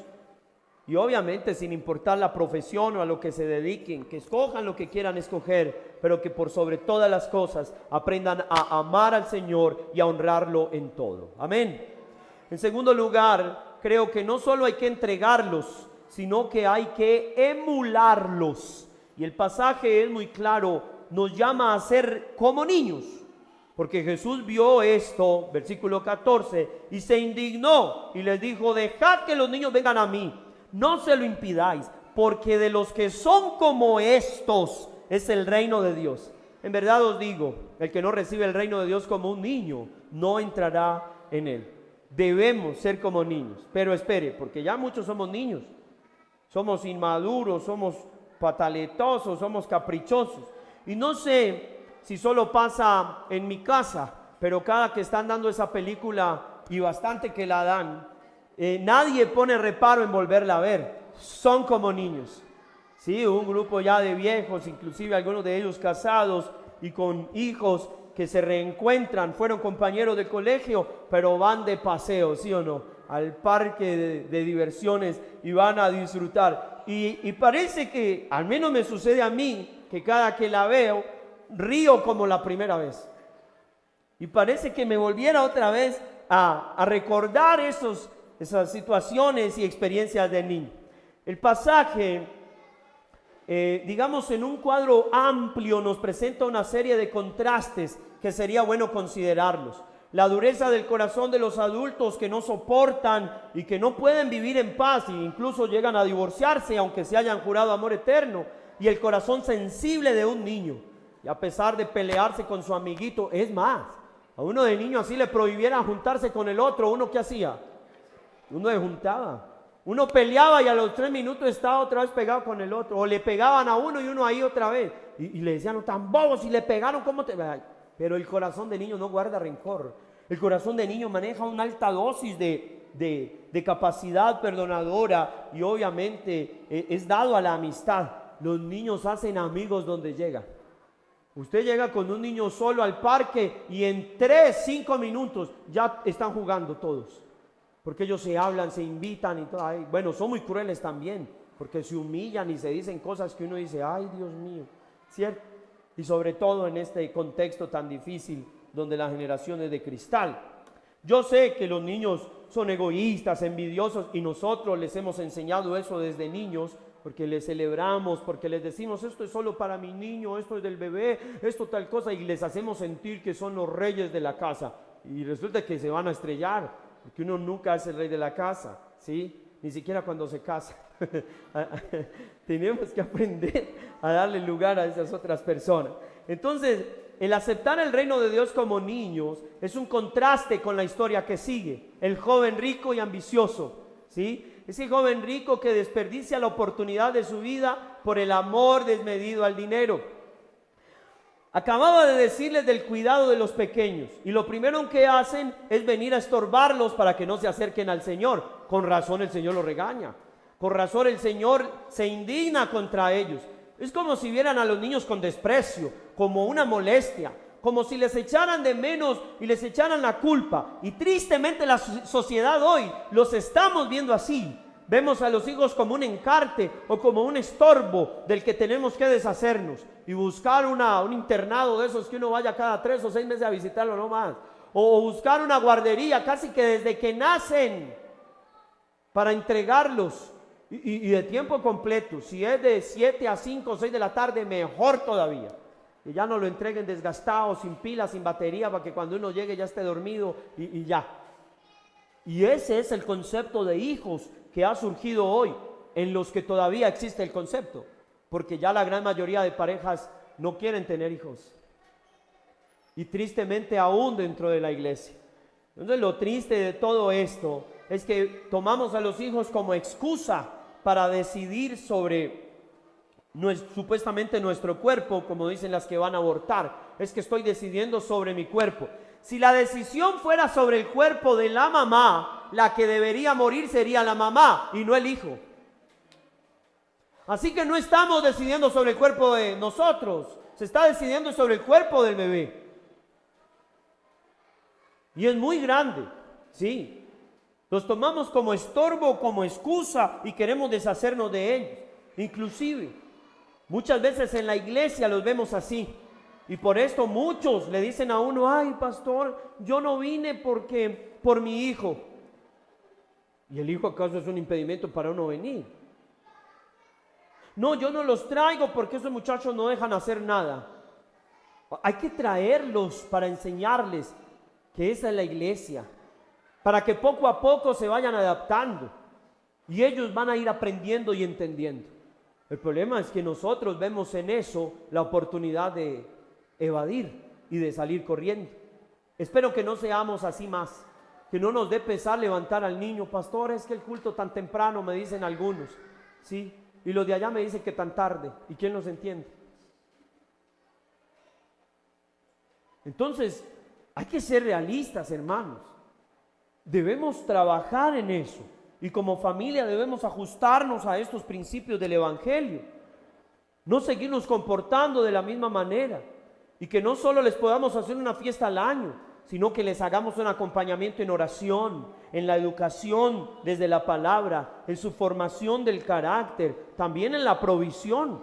Y obviamente sin importar la profesión o a lo que se dediquen, que escojan lo que quieran escoger, pero que por sobre todas las cosas aprendan a amar al Señor y a honrarlo en todo. Amén. En segundo lugar, creo que no solo hay que entregarlos, sino que hay que emularlos. Y el pasaje es muy claro, nos llama a ser como niños. Porque Jesús vio esto, versículo 14, y se indignó y les dijo: dejad que los niños vengan a mí, no se lo impidáis, porque de los que son como estos es el reino de Dios. En verdad os digo, el que no recibe el reino de Dios como un niño, no entrará en él. Debemos ser como niños, pero espere, porque ya muchos somos niños, somos inmaduros, somos pataletosos, somos caprichosos, y no sé si solo pasa en mi casa, pero cada que están dando esa película, y bastante que la dan, nadie pone reparo en volverla a ver. Son como niños. Sí, un grupo ya de viejos, inclusive algunos de ellos casados y con hijos que se reencuentran, fueron compañeros de colegio, pero van de paseo, ¿sí o no? Al parque de diversiones y van a disfrutar. Y parece que, al menos me sucede a mí, que cada que la veo, río como la primera vez. Y parece que me volviera otra vez a recordar esas situaciones y experiencias de niño. El pasaje, digamos, en un cuadro amplio nos presenta una serie de contrastes que sería bueno considerarlos. La dureza del corazón de los adultos que no soportan y que no pueden vivir en paz e incluso llegan a divorciarse aunque se hayan jurado amor eterno. Y el corazón sensible de un niño. Y a pesar de pelearse con su amiguito, es más, a uno de niño así le prohibieran juntarse con el otro, ¿uno qué hacía? Uno se juntaba. Uno peleaba y a los 3 minutos estaba otra vez pegado con el otro. O le pegaban a uno y uno ahí otra vez. Y le decían, no, tan bobos, si le pegaron, ¿cómo te...? Ay, pero el corazón de niño no guarda rencor. El corazón de niño maneja una alta dosis de capacidad perdonadora y obviamente es dado a la amistad. Los niños hacen amigos donde llegan. Usted llega con un niño solo al parque y en 3-5 minutos ya están jugando todos. Porque ellos se hablan, se invitan y todo. Ay, bueno, son muy crueles también, porque se humillan y se dicen cosas que uno dice, ay, Dios mío, ¿cierto? Y sobre todo en este contexto tan difícil donde la generación es de cristal. Yo sé que los niños son egoístas, envidiosos, y nosotros les hemos enseñado eso desde niños, porque les celebramos, porque les decimos, esto es solo para mi niño, esto es del bebé, esto tal cosa, y les hacemos sentir que son los reyes de la casa. Y resulta que se van a estrellar, porque uno nunca es el rey de la casa, ¿sí? Ni siquiera cuando se casa. Tenemos que aprender a darle lugar a esas otras personas. Entonces, el aceptar el reino de Dios como niños es un contraste con la historia que sigue. El joven rico y ambicioso, ¿sí? Ese joven rico que desperdicia la oportunidad de su vida por el amor desmedido al dinero. Acababa de decirles del cuidado de los pequeños y lo primero que hacen es venir a estorbarlos para que no se acerquen al Señor. Con razón el Señor los regaña, con razón el Señor se indigna contra ellos. Es como si vieran a los niños con desprecio, como una molestia, como si les echaran de menos y les echaran la culpa. Y tristemente la sociedad hoy los estamos viendo así. Vemos a los hijos como un encarte o como un estorbo del que tenemos que deshacernos y buscar un internado de esos que uno vaya cada 3 o 6 meses a visitarlo, no más. O buscar una guardería casi que desde que nacen para entregarlos y de tiempo completo. Si es de 7 a 5 o 6 de la tarde, mejor todavía. Que ya no lo entreguen desgastado, sin pila, sin batería, para que cuando uno llegue ya esté dormido y ya. Y ese es el concepto de hijos que ha surgido hoy, en los que todavía existe el concepto, porque ya la gran mayoría de parejas no quieren tener hijos, y tristemente aún dentro de la iglesia. Entonces lo triste de todo esto es que tomamos a los hijos como excusa para decidir sobre supuestamente nuestro cuerpo, como dicen las que van a abortar. Es que estoy decidiendo sobre mi cuerpo. Si la decisión fuera sobre el cuerpo de la mamá, la que debería morir sería la mamá y no el hijo. Así que no estamos decidiendo sobre el cuerpo de nosotros, se está decidiendo sobre el cuerpo del bebé. Y es muy grande, sí. Los tomamos como estorbo, como excusa y queremos deshacernos de ellos. Inclusive, muchas veces en la iglesia los vemos así. Y por esto muchos le dicen a uno: ay, pastor, yo no vine por mi hijo. ¿Y el hijo acaso es un impedimento para uno venir? No, yo no los traigo porque esos muchachos no dejan hacer nada. Hay que traerlos para enseñarles que esa es la iglesia, para que poco a poco se vayan adaptando y ellos van a ir aprendiendo y entendiendo. El problema es que nosotros vemos en eso la oportunidad de evadir y de salir corriendo. Espero que no seamos así más, que no nos dé pesar levantar al niño. Pastor, es que el culto tan temprano, me dicen algunos, ¿sí? Y los de allá me dicen que tan tarde. ¿Y quién los entiende? Entonces, hay que ser realistas, hermanos. Debemos trabajar en eso. Y como familia debemos ajustarnos a estos principios del Evangelio. No seguirnos comportando de la misma manera. Y que no solo les podamos hacer una fiesta al año, sino que les hagamos un acompañamiento en oración, en la educación desde la palabra, en su formación del carácter, también en la provisión.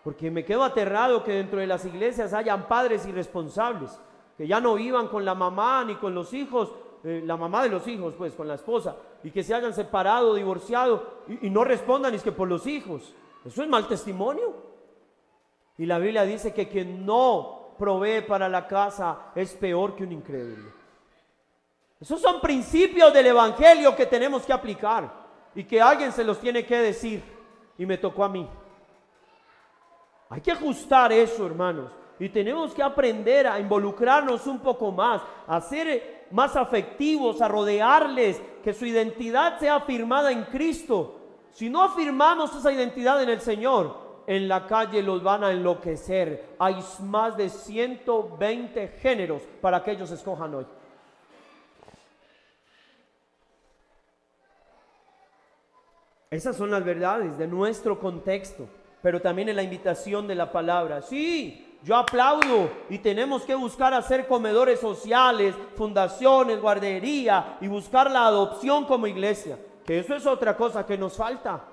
Porque me quedo aterrado que dentro de las iglesias hayan padres irresponsables, que ya no vivan con la mamá ni con los hijos, la mamá de los hijos, pues con la esposa, y que se hayan separado, divorciado, y no respondan es que por los hijos. Eso es mal testimonio. Y la Biblia dice que quien no provee para la casa es peor que un incrédulo. Esos son principios del Evangelio que tenemos que aplicar y que alguien se los tiene que decir, y me tocó a mí. Hay que ajustar eso, hermanos, y tenemos que aprender a involucrarnos un poco más, a ser más afectivos, a rodearles, que su identidad sea afirmada en Cristo. Si no afirmamos esa identidad en el Señor, en la calle los van a enloquecer. Hay más de 120 géneros para que ellos escojan hoy. Esas son las verdades de nuestro contexto, pero también en la invitación de la palabra. Sí, yo aplaudo y tenemos que buscar hacer comedores sociales, fundaciones, guardería y buscar la adopción como iglesia, que eso es otra cosa que nos falta.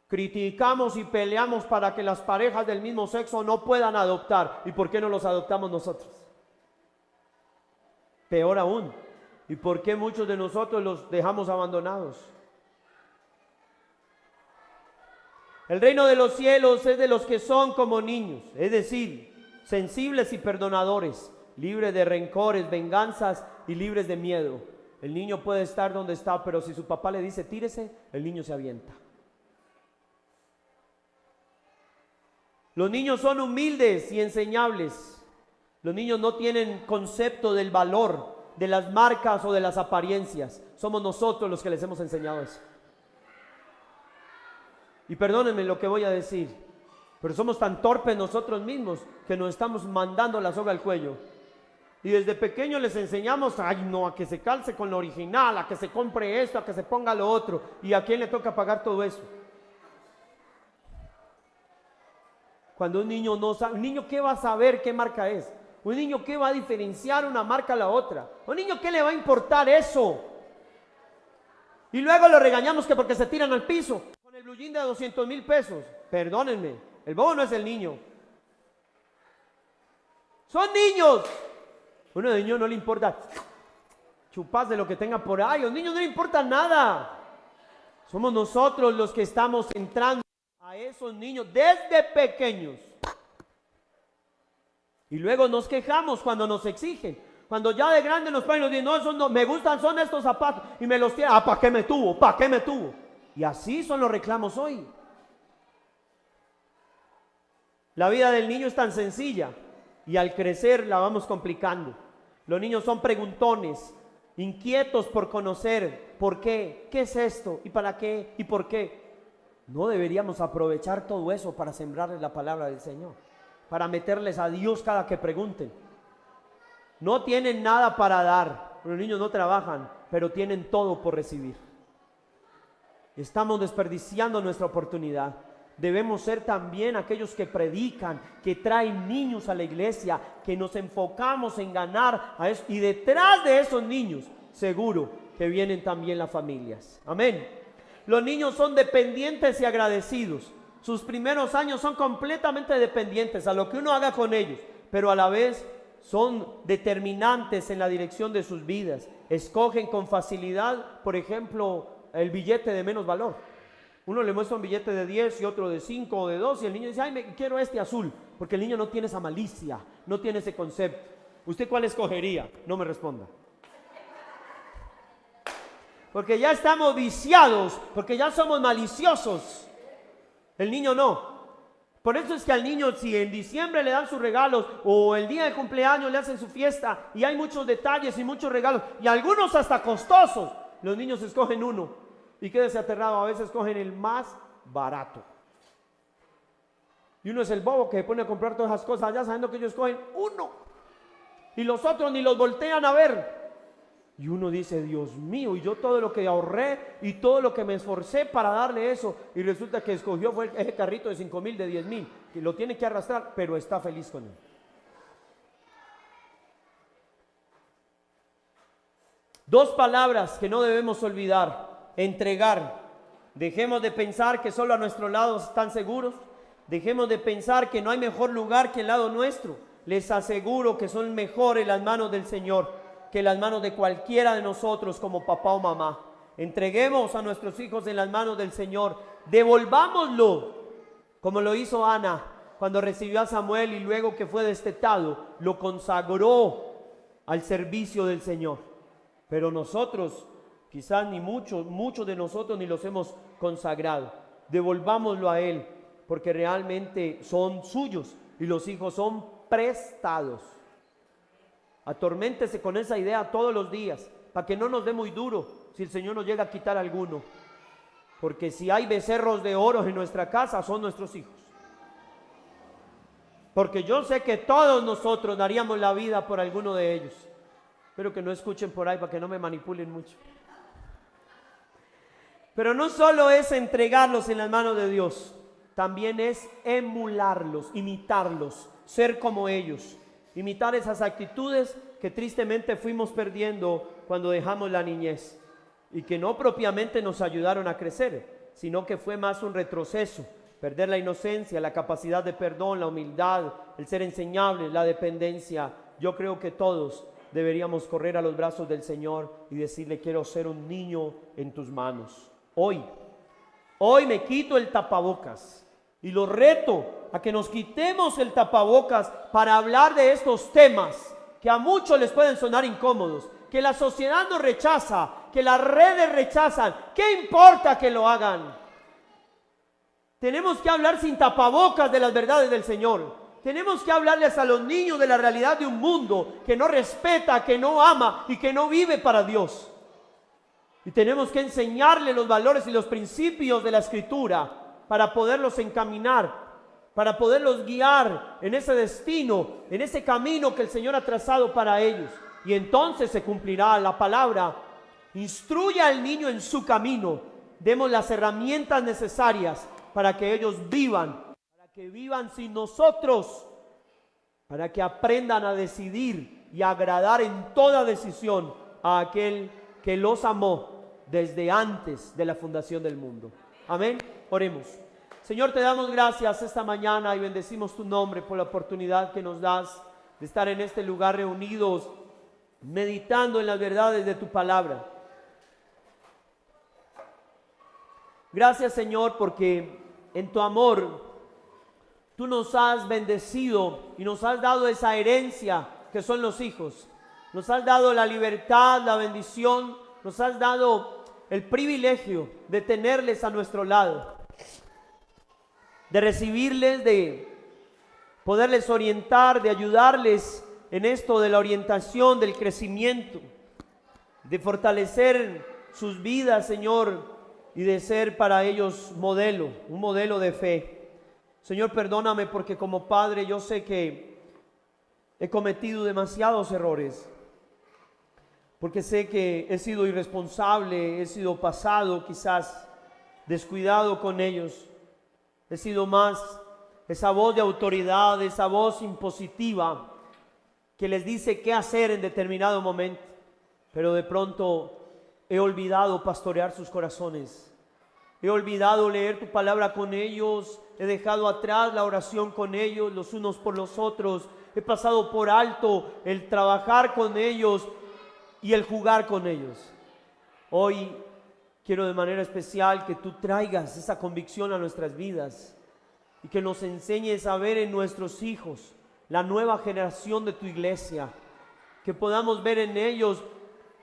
Criticamos y peleamos para que las parejas del mismo sexo no puedan adoptar. ¿Y por qué no los adoptamos nosotros? Peor aún, ¿y por qué muchos de nosotros los dejamos abandonados? El reino de los cielos es de los que son como niños, es decir, sensibles y perdonadores, libres de rencores, venganzas y libres de miedo. El niño puede estar donde está, pero si su papá le dice tírese, el niño se avienta. Los niños son humildes y enseñables. Los niños no tienen concepto del valor, de las marcas o de las apariencias. Somos nosotros los que les hemos enseñado eso. Y perdónenme lo que voy a decir, Pero somos tan torpes nosotros mismos que nos estamos mandando la soga al cuello. Y desde pequeño les enseñamos, ay no, a que se calce con lo original, a que se compre esto, a que se ponga lo otro. ¿Y a quién le toca pagar todo eso? Cuando un niño no sabe, ¿un niño qué va a saber qué marca es? ¿Un niño qué va a diferenciar una marca a la otra? ¿Un niño qué le va a importar eso? Y luego lo regañamos que porque se tiran al piso con el blue jean de 200,000 pesos. Perdónenme, el bobo no es el niño. Son niños. Uno de niños no le importa chuparse lo que tenga por ahí. A los niños no le importa nada. Somos nosotros los que estamos entrando a esos niños desde pequeños. Y luego nos quejamos cuando nos exigen. Cuando ya de grande nos ponen los dicen, no, esos no, me gustan, son estos zapatos. Y me los tiran, ¿para qué me tuvo? ¿Para qué me tuvo? Y así son los reclamos hoy. La vida del niño es tan sencilla y al crecer la vamos complicando. Los niños son preguntones, inquietos por conocer por qué, qué es esto y para qué y por qué. No deberíamos aprovechar todo eso para sembrarles la palabra del Señor, para meterles a Dios cada que pregunten. No tienen nada para dar, los niños no trabajan, pero tienen todo por recibir. Estamos desperdiciando nuestra oportunidad. Debemos ser también aquellos que predican, que traen niños a la iglesia, que nos enfocamos en ganar a eso. Y detrás de esos niños, seguro que vienen también las familias. Amén. Los niños son dependientes y agradecidos. Sus primeros años son completamente dependientes a lo que uno haga con ellos, pero a la vez son determinantes en la dirección de sus vidas. Escogen con facilidad, por ejemplo, el billete de menos valor. Uno le muestra un billete de 10 y otro de 5 o de 2 y el niño dice, ay, quiero este azul, porque el niño no tiene esa malicia, no tiene ese concepto. ¿Usted cuál escogería? No me responda. Porque ya estamos viciados, porque ya somos maliciosos. El niño no. Por eso es que al niño, si en diciembre le dan sus regalos o el día de cumpleaños le hacen su fiesta y hay muchos detalles y muchos regalos y algunos hasta costosos, los niños escogen uno. Y quédese aterrado, a veces escogen el más barato. Y uno es el bobo que se pone a comprar todas esas cosas allá sabiendo que ellos escogen uno. Y los otros ni los voltean a ver. Y uno dice, Dios mío, y yo todo lo que ahorré y todo lo que me esforcé para darle eso. Y resulta que escogió fue ese carrito de 5,000, de 10,000, que lo tiene que arrastrar, pero está feliz con él. Dos palabras que no debemos olvidar. Entregar. Dejemos de pensar que solo a nuestro lado están seguros. Dejemos de pensar que no hay mejor lugar que el lado nuestro. Les aseguro que son mejores las manos del Señor que las manos de cualquiera de nosotros como papá o mamá. Entreguemos a nuestros hijos en las manos del Señor. Devolvámoslo como lo hizo Ana cuando recibió a Samuel y luego que fue destetado, lo consagró al servicio del Señor. Pero nosotros quizás ni muchos de nosotros ni los hemos consagrado. Devolvámoslo a Él, porque realmente son suyos y los hijos son prestados. Atorméntese con esa idea todos los días, para que no nos dé muy duro si el Señor nos llega a quitar alguno. Porque si hay becerros de oro en nuestra casa, son nuestros hijos. Porque yo sé que todos nosotros daríamos la vida por alguno de ellos. Espero que no escuchen por ahí para que no me manipulen mucho. Pero no solo es entregarlos en las manos de Dios, también es emularlos, imitarlos, ser como ellos, imitar esas actitudes que tristemente fuimos perdiendo cuando dejamos la niñez y que no propiamente nos ayudaron a crecer, sino que fue más un retroceso, perder la inocencia, la capacidad de perdón, la humildad, el ser enseñable, la dependencia. Yo creo que todos deberíamos correr a los brazos del Señor y decirle, quiero ser un niño en tus manos. Hoy me quito el tapabocas y los reto a que nos quitemos el tapabocas para hablar de estos temas que a muchos les pueden sonar incómodos, que la sociedad nos rechaza, que las redes rechazan. ¿Qué importa que lo hagan? Tenemos que hablar sin tapabocas de las verdades del Señor. Tenemos que hablarles a los niños de la realidad de un mundo que no respeta, que no ama y que no vive para Dios. Y tenemos que enseñarles los valores y los principios de la Escritura para poderlos encaminar, para poderlos guiar en ese destino, en ese camino que el Señor ha trazado para ellos. Y entonces se cumplirá la palabra: instruya al niño en su camino, demos las herramientas necesarias para que ellos vivan, para que vivan sin nosotros, para que aprendan a decidir y a agradar en toda decisión a aquel que los amó desde antes de la fundación del mundo. Amén. Oremos. Señor, te damos gracias esta mañana y bendecimos tu nombre por la oportunidad que nos das de estar en este lugar reunidos, meditando en las verdades de tu palabra. Gracias, Señor, porque en tu amor tú nos has bendecido y nos has dado esa herencia que son los hijos. Nos has dado la libertad, la bendición, nos has dado el privilegio de tenerles a nuestro lado, de recibirles, de poderles orientar, de ayudarles en esto de la orientación, del crecimiento, de fortalecer sus vidas, Señor, y de ser para ellos modelo, un modelo de fe. Señor, perdóname porque como padre yo sé que he cometido demasiados errores, porque sé que he sido irresponsable, he sido pasado, quizás descuidado con ellos. He sido más esa voz de autoridad, esa voz impositiva que les dice qué hacer en determinado momento, pero de pronto he olvidado pastorear sus corazones. He olvidado leer tu palabra con ellos, he dejado atrás la oración con ellos, los unos por los otros. He pasado por alto el trabajar con ellos y el jugar con ellos. Hoy quiero de manera especial que tú traigas esa convicción a nuestras vidas y que nos enseñes a ver en nuestros hijos la nueva generación de tu iglesia, que podamos ver en ellos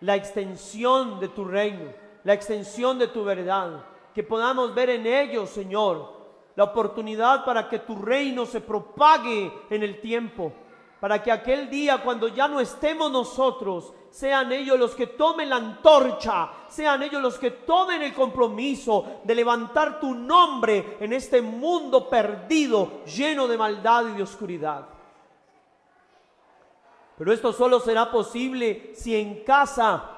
la extensión de tu reino, la extensión de tu verdad, que podamos ver en ellos, Señor, la oportunidad para que tu reino se propague en el tiempo, para que aquel día cuando ya no estemos nosotros, sean ellos los que tomen la antorcha, sean ellos los que tomen el compromiso de levantar tu nombre en este mundo perdido, lleno de maldad y de oscuridad. Pero esto solo será posible si en casa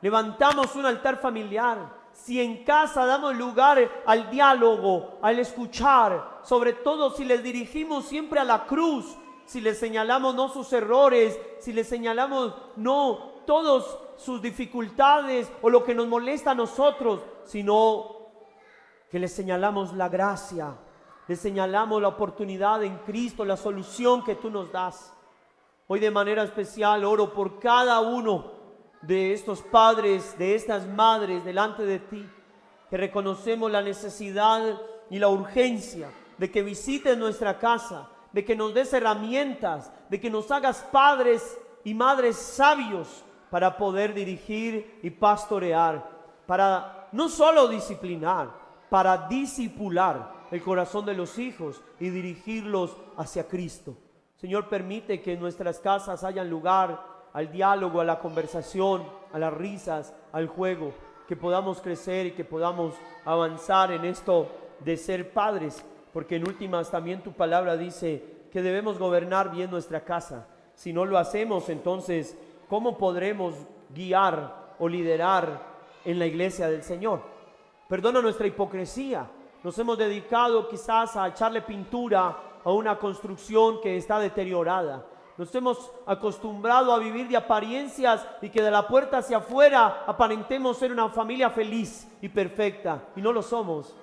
levantamos un altar familiar, si en casa damos lugar al diálogo, al escuchar, sobre todo si les dirigimos siempre a la cruz, si les señalamos no sus errores, si les señalamos no todas sus dificultades o lo que nos molesta a nosotros, sino que les señalamos la gracia, les señalamos la oportunidad en Cristo, la solución que tú nos das. Hoy de manera especial oro por cada uno de estos padres, de estas madres delante de ti, que reconocemos la necesidad y la urgencia de que visites nuestra casa, de que nos des herramientas, de que nos hagas padres y madres sabios para poder dirigir y pastorear, para no solo disciplinar, para discipular el corazón de los hijos y dirigirlos hacia Cristo. Señor, permite que en nuestras casas haya lugar al diálogo, a la conversación, a las risas, al juego, que podamos crecer y que podamos avanzar en esto de ser padres, porque en últimas también tu palabra dice que debemos gobernar bien nuestra casa. Si no lo hacemos, entonces, ¿cómo podremos guiar o liderar en la iglesia del Señor? Perdona nuestra hipocresía. Nos hemos dedicado quizás a echarle pintura a una construcción que está deteriorada. Nos hemos acostumbrado a vivir de apariencias y que de la puerta hacia afuera aparentemos ser una familia feliz y perfecta, y no lo somos.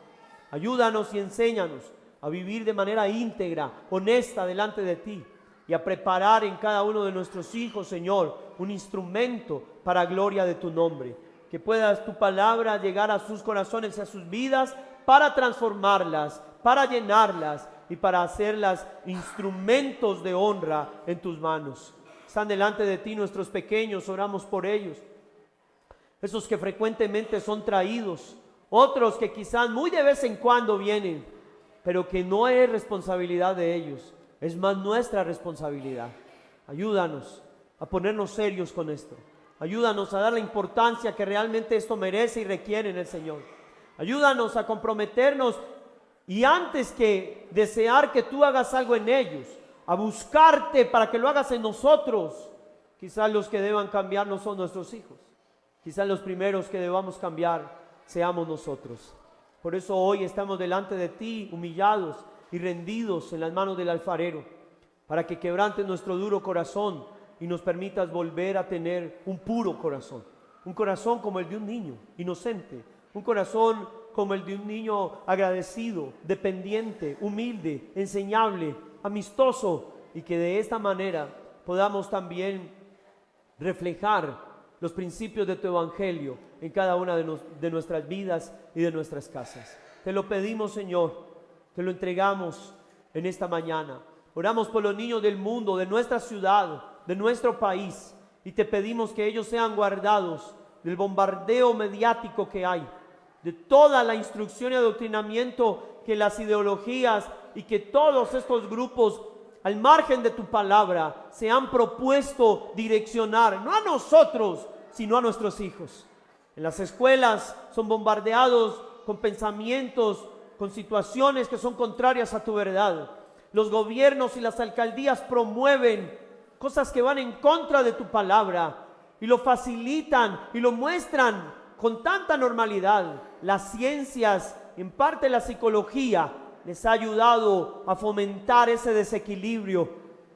Ayúdanos y enséñanos a vivir de manera íntegra, honesta delante de ti, y a preparar en cada uno de nuestros hijos, Señor, un instrumento para gloria de tu nombre. Que puedas tu palabra llegar a sus corazones y a sus vidas para transformarlas, para llenarlas y para hacerlas instrumentos de honra en tus manos. Están delante de ti nuestros pequeños, oramos por ellos. Esos que frecuentemente son traídos, otros que quizás muy de vez en cuando vienen, pero que no es responsabilidad de ellos, es más nuestra responsabilidad. Ayúdanos a ponernos serios con esto. Ayúdanos a dar la importancia que realmente esto merece y requiere en el Señor. Ayúdanos a comprometernos Y antes que desear que tú hagas algo en ellos, a buscarte para que lo hagas en nosotros, quizás los que deban cambiar no son nuestros hijos. Quizás los primeros que debamos cambiar seamos nosotros. Por eso hoy estamos delante de ti, humillados y rendidos en las manos del alfarero, para que quebrantes nuestro duro corazón y nos permitas volver a tener un puro corazón. Un corazón como el de un niño, inocente. Un corazón como el de un niño agradecido, dependiente, humilde, enseñable, amistoso, y que de esta manera podamos también reflejar los principios de tu evangelio en cada una de nuestras vidas y de nuestras casas. Te lo pedimos, Señor, te lo entregamos en esta mañana. Oramos por los niños del mundo, de nuestra ciudad, de nuestro país, y te pedimos que ellos sean guardados del bombardeo mediático que hay, de toda la instrucción y adoctrinamiento que las ideologías y que todos estos grupos al margen de tu palabra se han propuesto direccionar, no a nosotros, sino a nuestros hijos. En las escuelas son bombardeados con pensamientos, con situaciones que son contrarias a tu verdad. Los gobiernos y las alcaldías promueven cosas que van en contra de tu palabra y lo facilitan y lo muestran con tanta normalidad. Las ciencias, en parte la psicología, les ha ayudado a fomentar ese desequilibrio,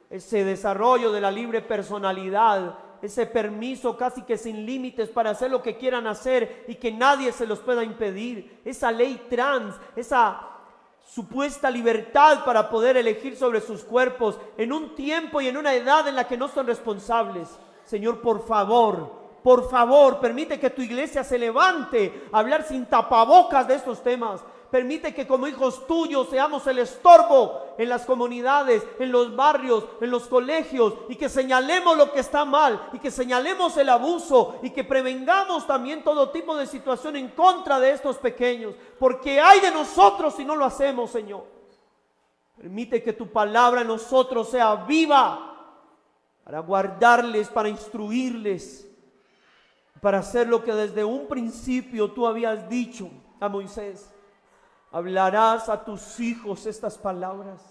ese desarrollo de la libre personalidad, ese permiso casi que sin límites para hacer lo que quieran hacer y que nadie se los pueda impedir, esa ley trans, esa supuesta libertad para poder elegir sobre sus cuerpos en un tiempo y en una edad en la que no son responsables. Señor, por favor, permite que tu iglesia se levante a hablar sin tapabocas de estos temas. Permite que como hijos tuyos seamos el estorbo en las comunidades, en los barrios, en los colegios, y que señalemos lo que está mal, y que señalemos el abuso, y que prevengamos también todo tipo de situación en contra de estos pequeños, porque hay de nosotros si no lo hacemos, Señor. Permite que tu palabra en nosotros sea viva, para guardarles, para instruirles, para hacer lo que desde un principio tú habías dicho a Moisés. Hablarás a tus hijos estas palabras,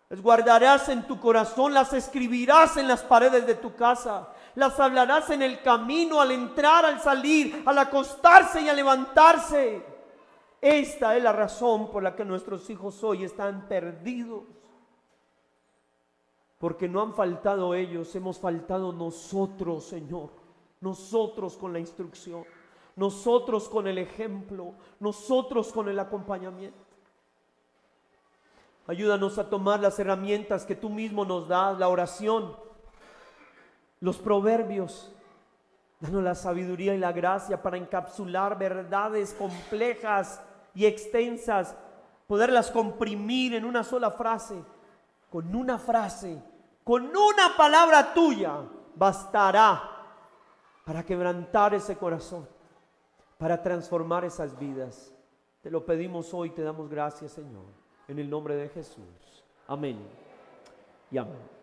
las guardarás en tu corazón, las escribirás en las paredes de tu casa, las hablarás en el camino, al entrar, al salir, al acostarse y al levantarse. Esta es la razón por la que nuestros hijos hoy están perdidos, porque no han faltado ellos, hemos faltado nosotros, Señor, nosotros con la instrucción, nosotros con el ejemplo, nosotros con el acompañamiento. Ayúdanos a tomar las herramientas que tú mismo nos das, la oración, los proverbios. Danos la sabiduría y la gracia para encapsular verdades complejas y extensas, poderlas comprimir en una sola frase, con una palabra tuya, bastará para quebrantar ese corazón, para transformar esas vidas. Te lo pedimos hoy, te damos gracias, Señor, en el nombre de Jesús. Amén y amén.